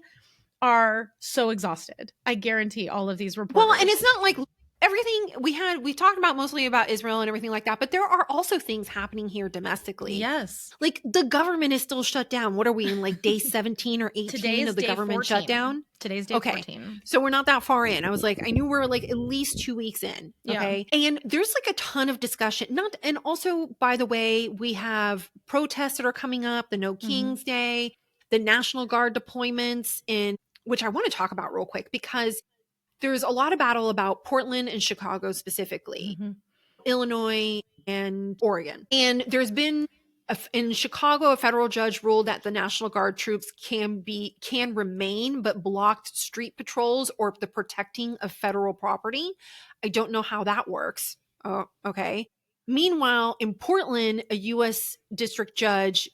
are so exhausted. I guarantee all of these reporters. Well, and it's not like everything we talked about mostly about Israel and everything like that, but there are also things happening here domestically. Yes. Like the government is still shut down. What are we in, like day 17 or 18 of the government 14. shutdown? Today's day 14. So we're not that far in. I was like, I knew we're like at least 2 weeks in. Okay. Yeah. And there's like a ton of discussion. And also, by the way, we have protests that are coming up, the No Kings Day, the National Guard deployments, which I want to talk about real quick because there's a lot of battle about Portland and Chicago specifically, Illinois and Oregon. And there's been in Chicago, a federal judge ruled that the National Guard troops can remain, but blocked street patrols or the protecting of federal property. I don't know how that works. Oh, okay. Meanwhile, in Portland, a U.S. district judge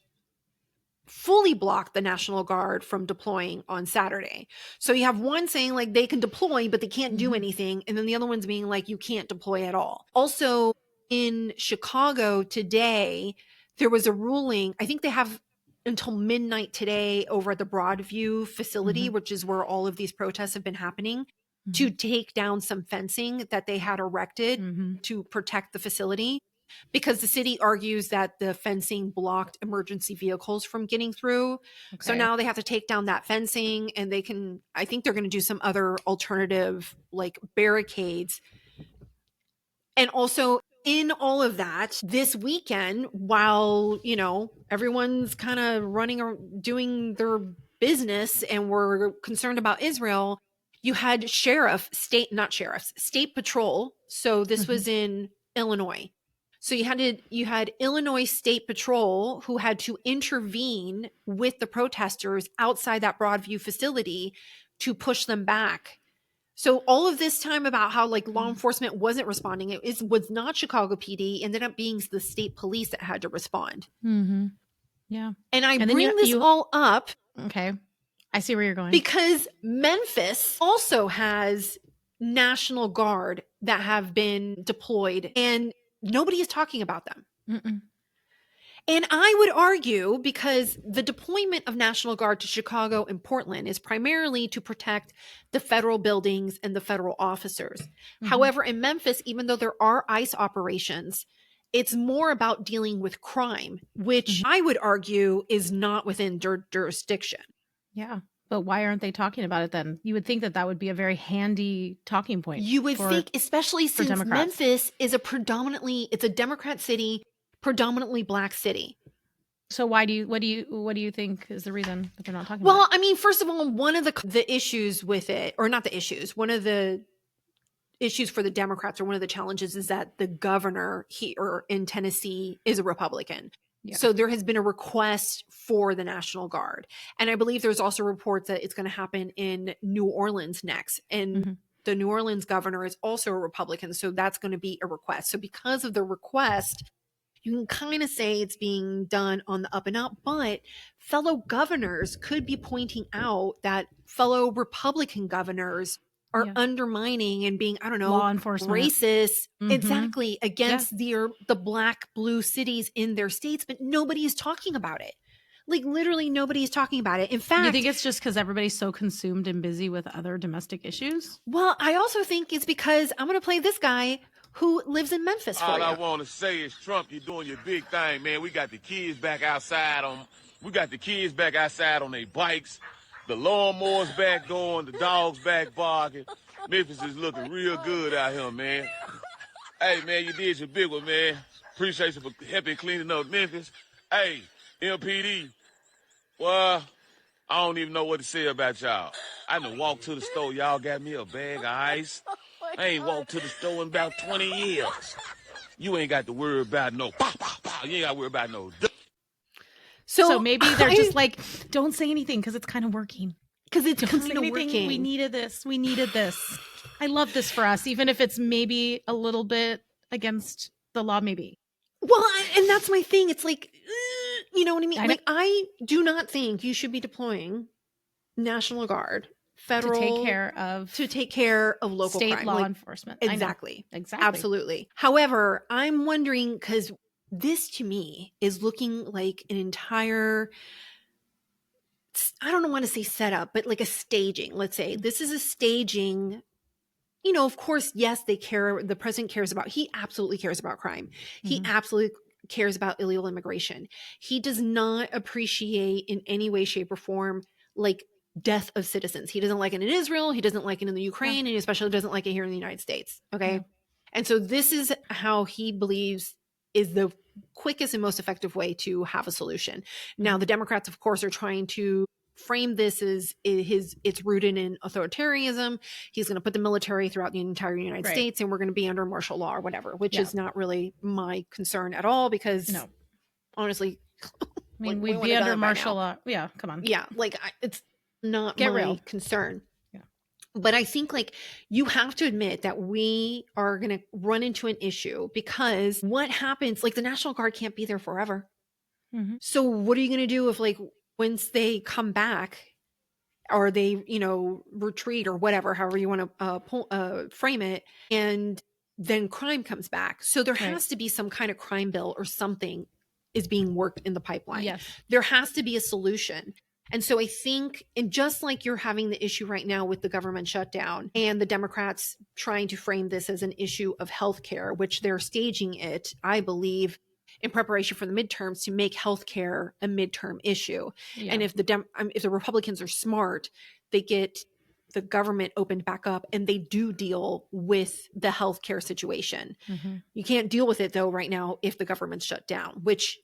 fully blocked the National Guard from deploying on Saturday. So you have one saying like they can deploy, but they can't do anything. And then the other one's being like, you can't deploy at all. Also in Chicago today, there was a ruling. I think they have until midnight today over at the Broadview facility, which is where all of these protests have been happening, to take down some fencing that they had erected to protect the facility. Because the city argues that the fencing blocked emergency vehicles from getting through. Okay. So now they have to take down that fencing and I think they're going to do some other alternative like barricades. And also in all of that this weekend, while, everyone's kind of running or doing their business and we're concerned about Israel, you had state patrol. So this was in Illinois. So you had Illinois State Patrol who had to intervene with the protesters outside that Broadview facility to push them back So all of this time about how like law enforcement wasn't responding, it was not Chicago PD, ended up being the state police that had to respond. Mm-hmm. Yeah. And I And then bring this all up. Okay. I see where you're going. Because Memphis also has National Guard that have been deployed and nobody is talking about them. Mm-mm. And I would argue, because the deployment of National Guard to Chicago and Portland is primarily to protect the federal buildings and the federal officers. Mm-hmm. However, in Memphis, even though there are ICE operations, it's more about dealing with crime, which I would argue is not within jurisdiction. Yeah. But why aren't they talking about it then? You would think that that would be a very handy talking point. You would think, especially since Democrats. Memphis is it's a Democrat city, predominantly black city. So what do you think is the reason that they're not talking about it? Well, I mean, first of all, one of the issues with it, or not the issues, one of the issues for the Democrats, or one of the challenges, is that the governor in Tennessee is a Republican. Yeah. So there has been a request for the National Guard. And I believe there's also reports that it's going to happen in New Orleans next. And the New Orleans governor is also a Republican. So that's going to be a request. So because of the request, you can kind of say it's being done on the up and up, but fellow governors could be pointing out that fellow Republican governors are undermining and being, I don't know, law enforcement, racist, exactly, against the black blue cities in their states, but nobody is talking about it. Like literally nobody is talking about it. In fact, you think it's just because everybody's so consumed and busy with other domestic issues? Well, I also think it's because I'm going to play this guy who lives in Memphis for you. All I want to say is, Trump, you're doing your big thing, man. We got the kids back outside on their bikes. The lawnmower's back going, the dog's back barking. Memphis is looking real good out here, man. Hey, man, you did your big one, man. Appreciate you for helping cleaning up Memphis. Hey, MPD, well, I don't even know what to say about y'all. I done walked to the store. Y'all got me a bag of ice. I ain't walked to the store in about 20 years. You ain't got to worry about no pow, pow, pow. You ain't got to worry about no... So maybe they're just like, don't say anything because it's kind of working. Because it's kind of working. We needed this. I love this for us, even if it's maybe a little bit against the law, maybe. Well, and that's my thing. It's like, you know what I mean? I do not think you should be deploying National Guard, federal, to take care of local state crime. law enforcement. Exactly. Absolutely. However, I'm wondering, because this to me is looking like an entire, I don't want to say setup, but like a staging. Let's say this is a staging. You know, of course, yes, the president he absolutely cares about crime. He absolutely cares about illegal immigration. He does not appreciate in any way, shape, or form, like death of citizens. He doesn't like it in Israel. He doesn't like it in the Ukraine, and he especially doesn't like it here in the United States. Okay. And so this is how he believes is the quickest and most effective way to have a solution. Now, the Democrats, of course, are trying to frame this as it's rooted in authoritarianism. He's going to put the military throughout the entire United States, and we're going to be under martial law or whatever, which is not really my concern at all, because honestly, I mean, we'd be under martial law. Yeah, come on. Yeah, like it's not my concern. But I think like you have to admit that we are going to run into an issue, because what happens, like the National Guard can't be there forever. So what are you going to do if like once they come back, or they, retreat or whatever, however you want to frame it, and then crime comes back. So there has to be some kind of crime bill or something is being worked in the pipeline. Yes. There has to be a solution. And so I think, and just like you're having the issue right now with the government shutdown and the Democrats trying to frame this as an issue of healthcare, which they're staging it, I believe, in preparation for the midterms to make healthcare a midterm issue. Yeah. And if the Republicans are smart, they get the government opened back up and they do deal with the healthcare situation. You can't deal with it though right now if the government's shut down, which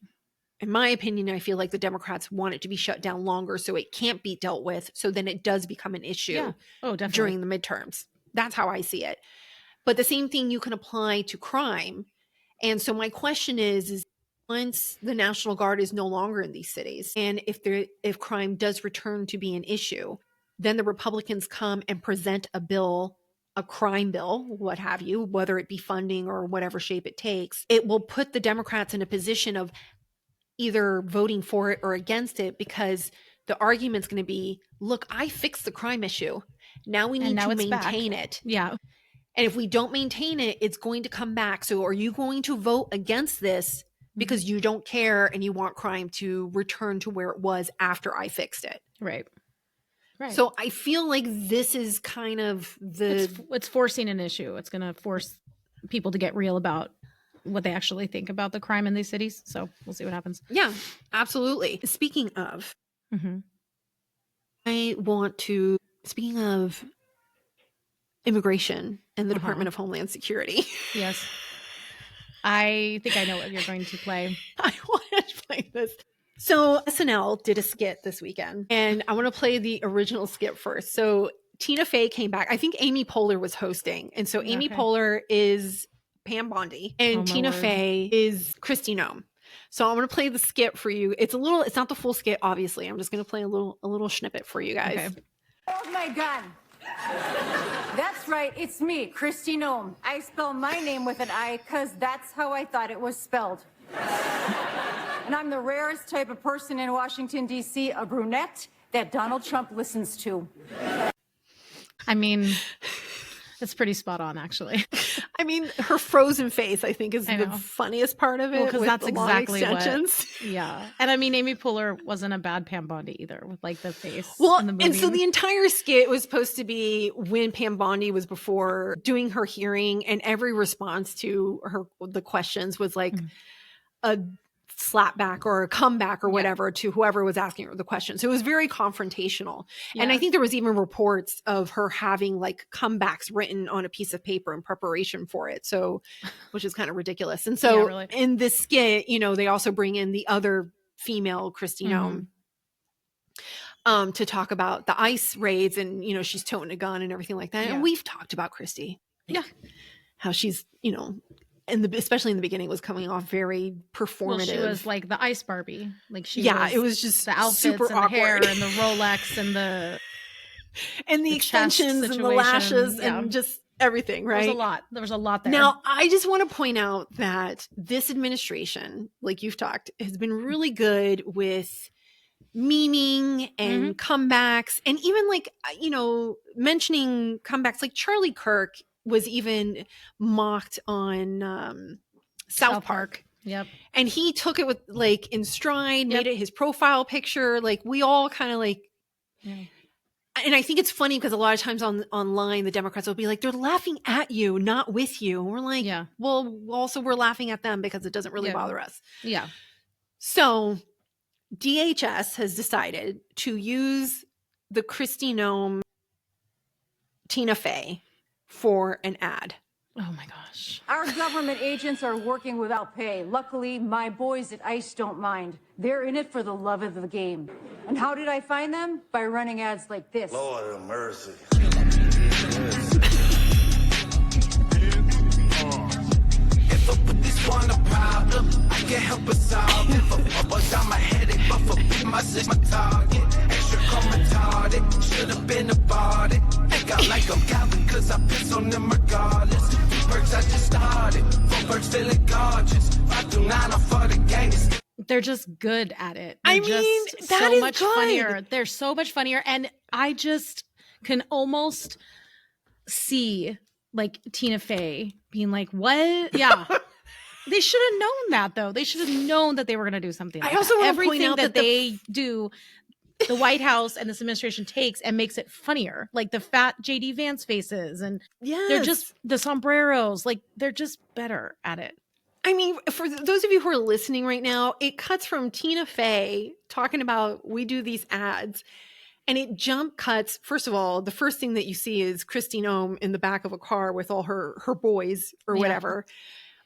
in my opinion, I feel like the Democrats want it to be shut down longer so it can't be dealt with. So then it does become an issue during the midterms. That's how I see it. But the same thing you can apply to crime. And so my question is once the National Guard is no longer in these cities, and if crime does return to be an issue, then the Republicans come and present a bill a crime bill, what have you, whether it be funding or whatever shape it takes, it will put the Democrats in a position of either voting for it or against it, because the argument's going to be, look, I fixed the crime issue. Now we need to maintain it. Yeah. And if we don't maintain it, it's going to come back. So are you going to vote against this because you don't care and you want crime to return to where it was after I fixed it? Right. Right. So I feel like this is kind of it's forcing an issue. It's going to force people to get real about what they actually think about the crime in these cities. So we'll see what happens. Yeah, absolutely. Speaking of, speaking of immigration and the Department of Homeland Security. Yes. I think I know what you're going to play. I want to play this. So SNL did a skit this weekend, and I want to play the original skit first. So Tina Fey came back. I think Amy Poehler was hosting. And so Amy Poehler is Pam Bondi, and Tina Fey is Kristi Noem. So I'm going to play the skit for you. It's not the full skit, obviously. I'm just going to play a little snippet for you guys. Okay. Hold my gun. That's right, it's me, Kristi Noem. I spell my name with an I because that's how I thought it was spelled. And I'm the rarest type of person in Washington, D.C., a brunette that Donald Trump listens to. I mean, it's pretty spot on, actually. I mean, her frozen face, I think, is the funniest part of it. Because that's exactly what. Yeah. And I mean, Amy Poehler wasn't a bad Pam Bondi either, with like the face. Well, in the movie. And so the entire skit was supposed to be when Pam Bondi was before doing her hearing, and every response to the questions was like a slapback or a comeback or whatever to whoever was asking her the question. So it was very confrontational. Yeah. And I think there was even reports of her having like comebacks written on a piece of paper in preparation for it. So, which is kind of ridiculous. And so in this skit, they also bring in the other female, Kristi Noem, to talk about the ICE raids, and, she's toting a gun and everything like that. Yeah. And we've talked about Kristi. How she's, especially in the beginning, was coming off very performative. Well, she was like the Ice Barbie. Like it was just the outfits super and awkward. The hair and the Rolex and the extensions and the lashes and just everything, right? There was a lot there. Now, I just want to point out that this administration, like you've talked, has been really good with memeing and comebacks, and even like, mentioning comebacks. Like Charlie Kirk was even mocked on South Park. Yep. And he took it with like in stride, made it his profile picture. Like we all kind of like, and I think it's funny because a lot of times online, the Democrats will be like, they're laughing at you, not with you. And we're like, well, also we're laughing at them because it doesn't really bother us. Yeah. So DHS has decided to use the Kristi Noem, Tina Fey for an ad. Oh my gosh. Our government agents are working without pay. Luckily, my boys at ICE don't mind. They're in it for the love of the game. And how did I find them? By running ads like this. Lord have mercy. If I put this on a problem, I can't help but solve it. If I down my headache, but forbid my target. Extra retarded, should have been about it. Think I like I'm Calvin, cause I piss on them regardless. Perks I just started, 4 perks feeling gorgeous. I do 9 for the gangs. They're just good at it. I mean, that is much good. funnier. They're so much funnier. And I just can almost see like Tina Fey being like, what? Yeah. They should have known that, though. They should have known that they were going to do something like I also want to point everything out that they do, the White House and this administration takes and makes it funnier. Like the fat JD Vance faces, and they're just the sombreros. Like they're just better at it. I mean, for those of you who are listening right now, it cuts from Tina Fey talking about we do these ads, and it jump cuts. First of all, the first thing that you see is Kristi Noem in the back of a car with all her boys or whatever.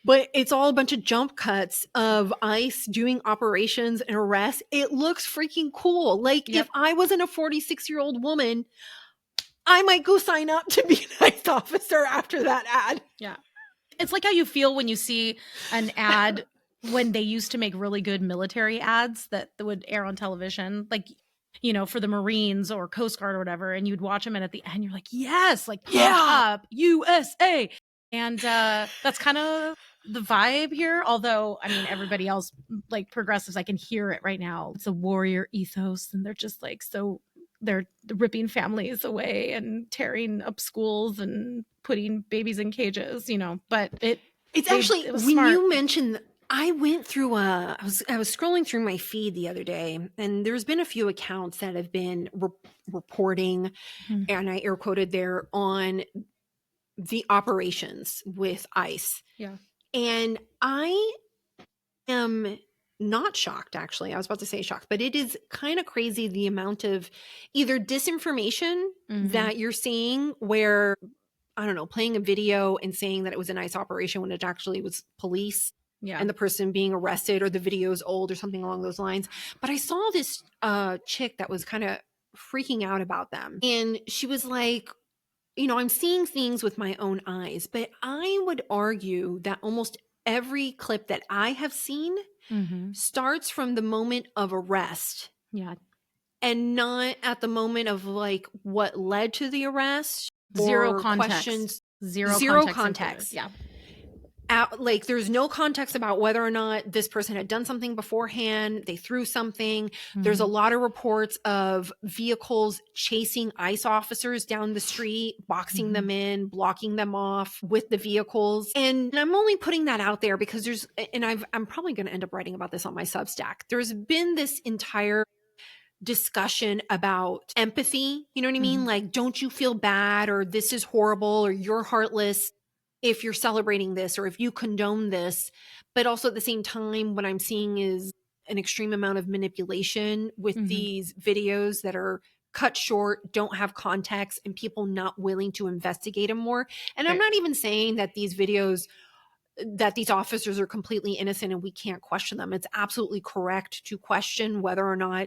But it's all a bunch of jump cuts of ICE doing operations and arrests. It looks freaking cool. Like if I wasn't a 46-year-old woman, I might go sign up to be an ICE officer after that ad. Yeah. It's like how you feel when you see an ad when they used to make really good military ads that would air on television. Like for the Marines or Coast Guard or whatever, and you'd watch them, and at the end you're like, yes, like pump up USA. And that's kind of the vibe here. Although, I mean, everybody else, like progressives, I can hear it right now. It's a warrior ethos, and they're just like, so they're ripping families away and tearing up schools and putting babies in cages, but it's actually, it was when smart. you mentioned, I went through I was scrolling through my feed the other day, and there's been a few accounts that have been reporting, and I air quoted there, on the operations with ICE. Yeah. And I am not shocked, actually. I was about to say shocked, but it is kind of crazy the amount of either disinformation that you're seeing where, I don't know, playing a video and saying that it was an ICE operation when it actually was police. Yeah. And the person being arrested, or the video is old or something along those lines. But I saw this chick that was kind of freaking out about them. And she was like, I'm seeing things with my own eyes, but I would argue that almost every clip that I have seen starts from the moment of arrest. Yeah. And not at the moment of like what led to the arrest. Zero or context. Questions. Zero context. Yeah. Like there's no context about whether or not this person had done something beforehand. They threw something. There's a lot of reports of vehicles chasing ICE officers down the street, boxing them in, blocking them off with the vehicles. And I'm only putting that out there because I'm probably going to end up writing about this on my Substack. There's been this entire discussion about empathy. You know what I mean? Like, don't you feel bad, or this is horrible, or you're heartless if you're celebrating this, or if you condone this. But also at the same time, what I'm seeing is an extreme amount of manipulation with these videos that are cut short, don't have context, and people not willing to investigate them more. And I'm not even saying that these videos, that these officers are completely innocent and we can't question them. It's absolutely correct to question whether or not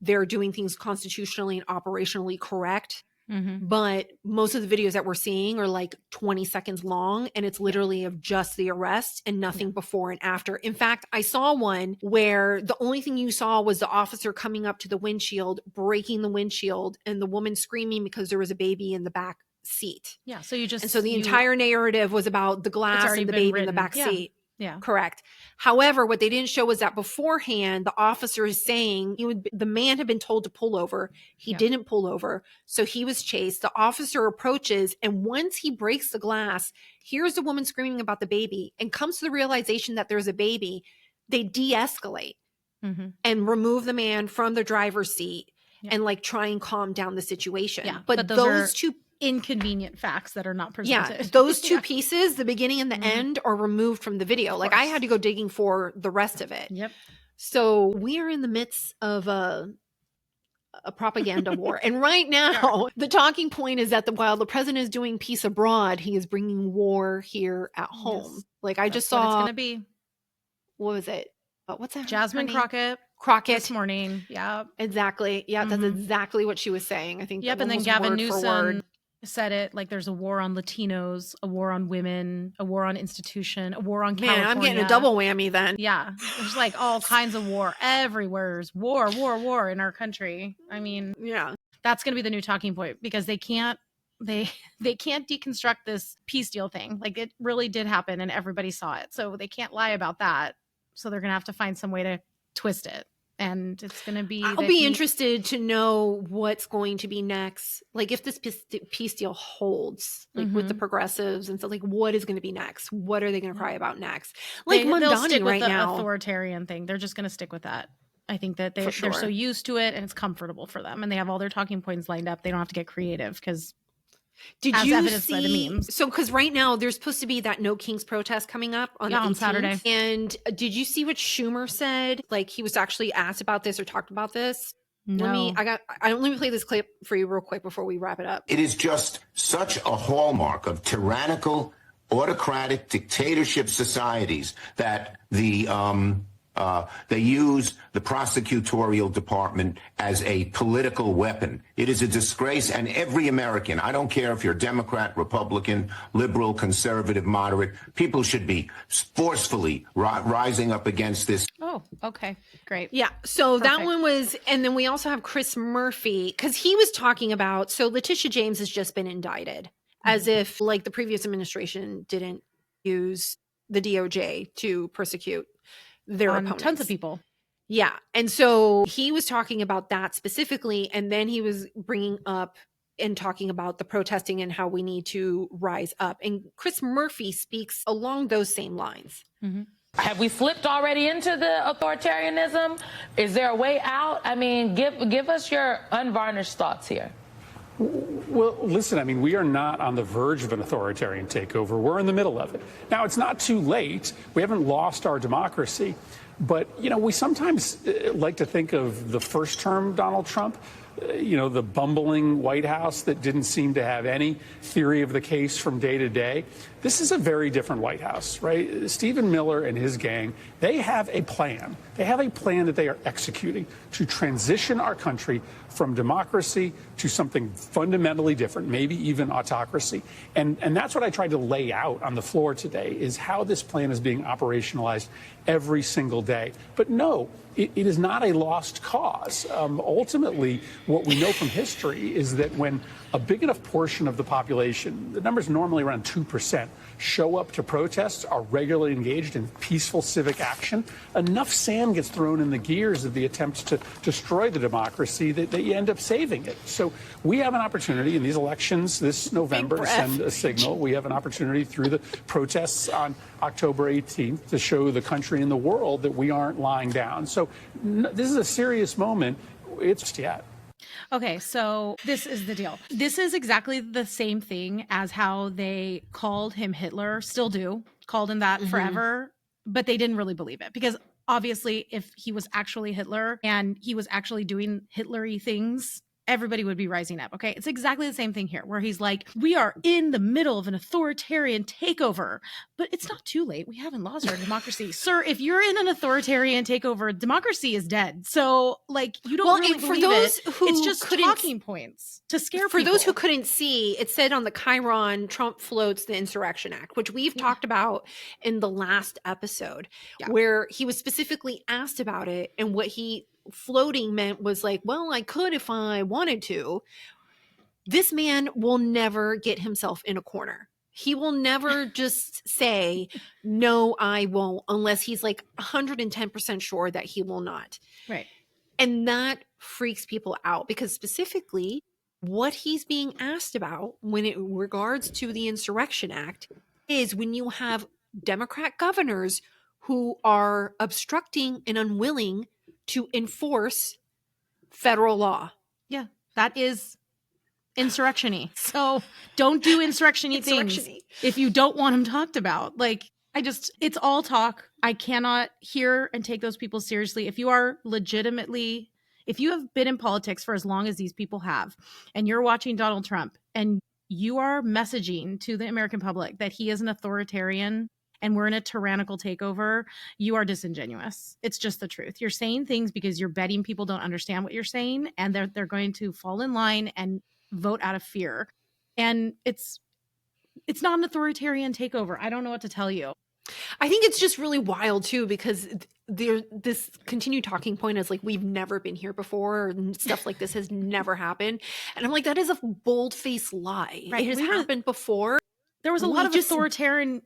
they're doing things constitutionally and operationally correct. But most of the videos that we're seeing are like 20 seconds long, and it's literally of just the arrest and nothing before and after. In fact, I saw one where the only thing you saw was the officer coming up to the windshield, breaking the windshield, and the woman screaming because there was a baby in the back seat. Yeah. So the entire narrative was about the glass and the baby in the back seat. Yeah. Correct. However, what they didn't show was that beforehand, the officer is saying the man had been told to pull over. He didn't pull over. So he was chased. The officer approaches, and once he breaks the glass, hears the woman screaming about the baby and comes to the realization that there's a baby. They de-escalate and remove the man from the driver's seat and like try and calm down the situation. Yeah. But those two inconvenient facts that are not presented. Yeah, those two pieces, the beginning and the end, are removed from the video. Like I had to go digging for the rest of it. Yep. So we are in the midst of a propaganda war. And right now, the talking point is that while the president is doing peace abroad, he is bringing war here at home. Yes. Like I just That's what saw, it's going to be. What was it? What's that? Jasmine Crockett this morning. Yeah. Exactly. Yeah, that's exactly what she was saying. I think. Yep. And then Gavin word for Newsom word said it, like there's a war on Latinos, a war on women, a war on institution, a war on California. Man, I'm getting a double whammy then. Yeah. There's like all kinds of war everywhere. There's war in our country. I mean, yeah, that's going to be the new talking point, because they can't deconstruct this peace deal thing. Like it really did happen and everybody saw it. So they can't lie about that. So they're going to have to find some way to twist it. And it's going to be... I'll be interested to know what's going to be next. Like if this peace deal holds, like with the progressives and stuff, like what is going to be next? What are they going to cry about next? Like they'll stick with right the now. Authoritarian thing. They're just going to stick with that. I think that they're so used to it and it's comfortable for them. And they have all their talking points lined up. They don't have to get creative because... Did as you evidenced see? By the memes. So, because right now there's supposed to be that No Kings protest coming up on the 18th. On Saturday. And did you see what Schumer said? Like he was actually asked about this or talked about this. No. Let me play this clip for you real quick before we wrap it up. It is just such a hallmark of tyrannical, autocratic dictatorship societies that the They use the prosecutorial department as a political weapon. It is a disgrace, and every American, I don't care if you're Democrat, Republican, liberal, conservative, moderate, people should be forcefully rising up against this. Oh, okay. Great. Yeah. So Perfect. that one was, and then we also have Chris Murphy, because he was talking about, so Letitia James has just been indicted, as if like the previous administration didn't use the DOJ to persecute their opponents. Tons of people. Yeah. And so he was talking about that specifically. And then he was bringing up and talking about the protesting and how we need to rise up. And Chris Murphy speaks along those same lines. Mm-hmm. Have we slipped already into the authoritarianism? Is there a way out? I mean, give us your unvarnished thoughts here. Well, listen, I mean, we are not on the verge of an authoritarian takeover. We're in the middle of it. Now, it's not too late. We haven't lost our democracy. But, you know, we sometimes like to think of the first term Donald Trump, you know, the bumbling White House that didn't seem to have any theory of the case from day to day. This is a very different White House, right? Stephen Miller and his gang, they have a plan. They have a plan that they are executing to transition our country from democracy to something fundamentally different, maybe even autocracy. And that's what I tried to lay out on the floor today, is how this plan is being operationalized every single day. But no, it is not a lost cause. Ultimately, what we know from history is that when a big enough portion of the population, the number's normally around 2%, show up to protests, are regularly engaged in peaceful civic action, enough sand gets thrown in the gears of the attempts to destroy the democracy that you end up saving it. So we have an opportunity in these elections this November to send a signal. We have an opportunity through the protests on October 18th to show the country and the world that we aren't lying down. So this is a serious moment. It's yet. Okay, so this is the deal. This is exactly the same thing as how they called him Hitler, still do, called him that forever, but they didn't really believe it because obviously if he was actually Hitler and he was actually doing Hitler-y things, everybody would be rising up, okay? It's exactly the same thing here where he's like, we are in the middle of an authoritarian takeover, but it's not too late. We haven't lost our democracy. Sir, if you're in an authoritarian takeover, democracy is dead. So, like, you don't really believe it. It's just talking points to scare people. For those who couldn't see, it said on the Chiron, Trump floats the Insurrection Act, which we've talked about in the last episode, where he was specifically asked about it, and what he floating meant was like, well, I could if I wanted to. This man will never get himself in a corner. He will never just say, no, I won't, unless he's like 110% sure that he will not. Right. And that freaks people out because specifically what he's being asked about when it regards to the Insurrection Act is when you have Democrat governors who are obstructing and unwilling to enforce federal law. Yeah, that is insurrection-y. So don't do insurrection-y things if you don't want them talked about. Like, it's all talk. I cannot hear and take those people seriously. If you are legitimately, if you have been in politics for as long as these people have, and you're watching Donald Trump and you are messaging to the American public that he is an authoritarian and we're in a tyrannical takeover, you are disingenuous. It's just the truth. You're saying things because you're betting people don't understand what you're saying, and they're going to fall in line and vote out of fear. And it's not an authoritarian takeover. I don't know what to tell you. I think it's just really wild too, because this continued talking point is like, we've never been here before, and stuff like this has never happened. And I'm like, that is a bold-faced lie. Right. It has happened before. There was a lot of authoritarian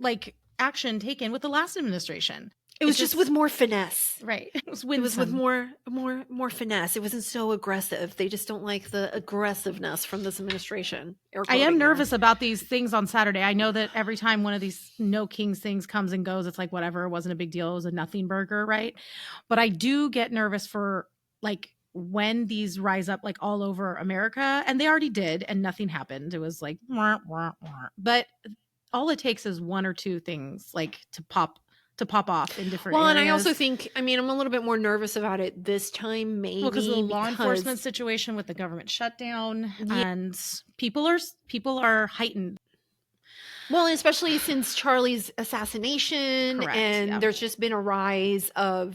like action taken with the last administration. It was just with more finesse. Right. It was with more finesse. It wasn't so aggressive. They just don't like the aggressiveness from this administration. I am nervous about these things on Saturday. I know that every time one of these No Kings things comes and goes, it's like, whatever, it wasn't a big deal. It was a nothing burger, right? But I do get nervous for like when these rise up like all over America, and they already did, and nothing happened. It was like, wah, wah, wah. But all it takes is one or two things like to pop off in different areas. And I also think, I'm a little bit more nervous about it this time, maybe because of the law enforcement situation with the government shutdown, and people are heightened. Well, especially since Charlie's assassination, Correct, and yeah. there's just been a rise of,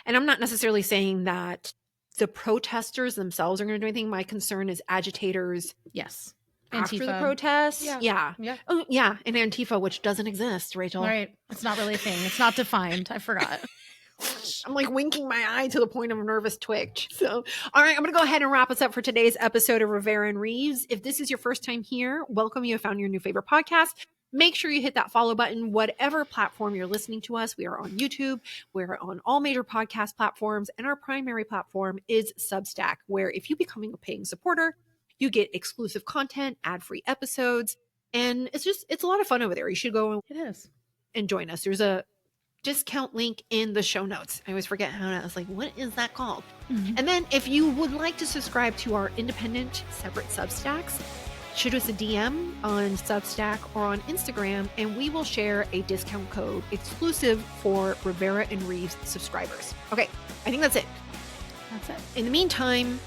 and I'm not necessarily saying that the protesters themselves are going to do anything. My concern is agitators. Yes. After the Antifa. protests. Yeah. Oh, yeah. And Antifa, which doesn't exist, Rachel. Right. It's not really a thing. It's not defined. I forgot. I'm like winking my eye to the point of a nervous twitch. So, all right, I'm going to go ahead and wrap us up for today's episode of Rivera and Reeves. If this is your first time here, welcome. You have found your new favorite podcast. Make sure you hit that follow button, whatever platform you're listening to us. We are on YouTube. We're on all major podcast platforms. And our primary platform is Substack, where if you becoming a paying supporter, you get exclusive content, ad-free episodes. And it's a lot of fun over there. You should go and join us. There's a discount link in the show notes. I always forget how to, I was like, what is that called? Mm-hmm. And then if you would like to subscribe to our independent separate Substacks, shoot us a DM on Substack or on Instagram, and we will share a discount code exclusive for Rivera and Reeves subscribers. Okay, I think that's it. That's it. In the meantime,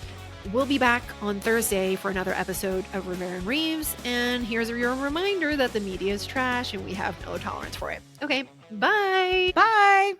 we'll be back on Thursday for another episode of Rivera and Reeves. And here's your reminder that the media is trash and we have no tolerance for it. Okay, bye. Bye.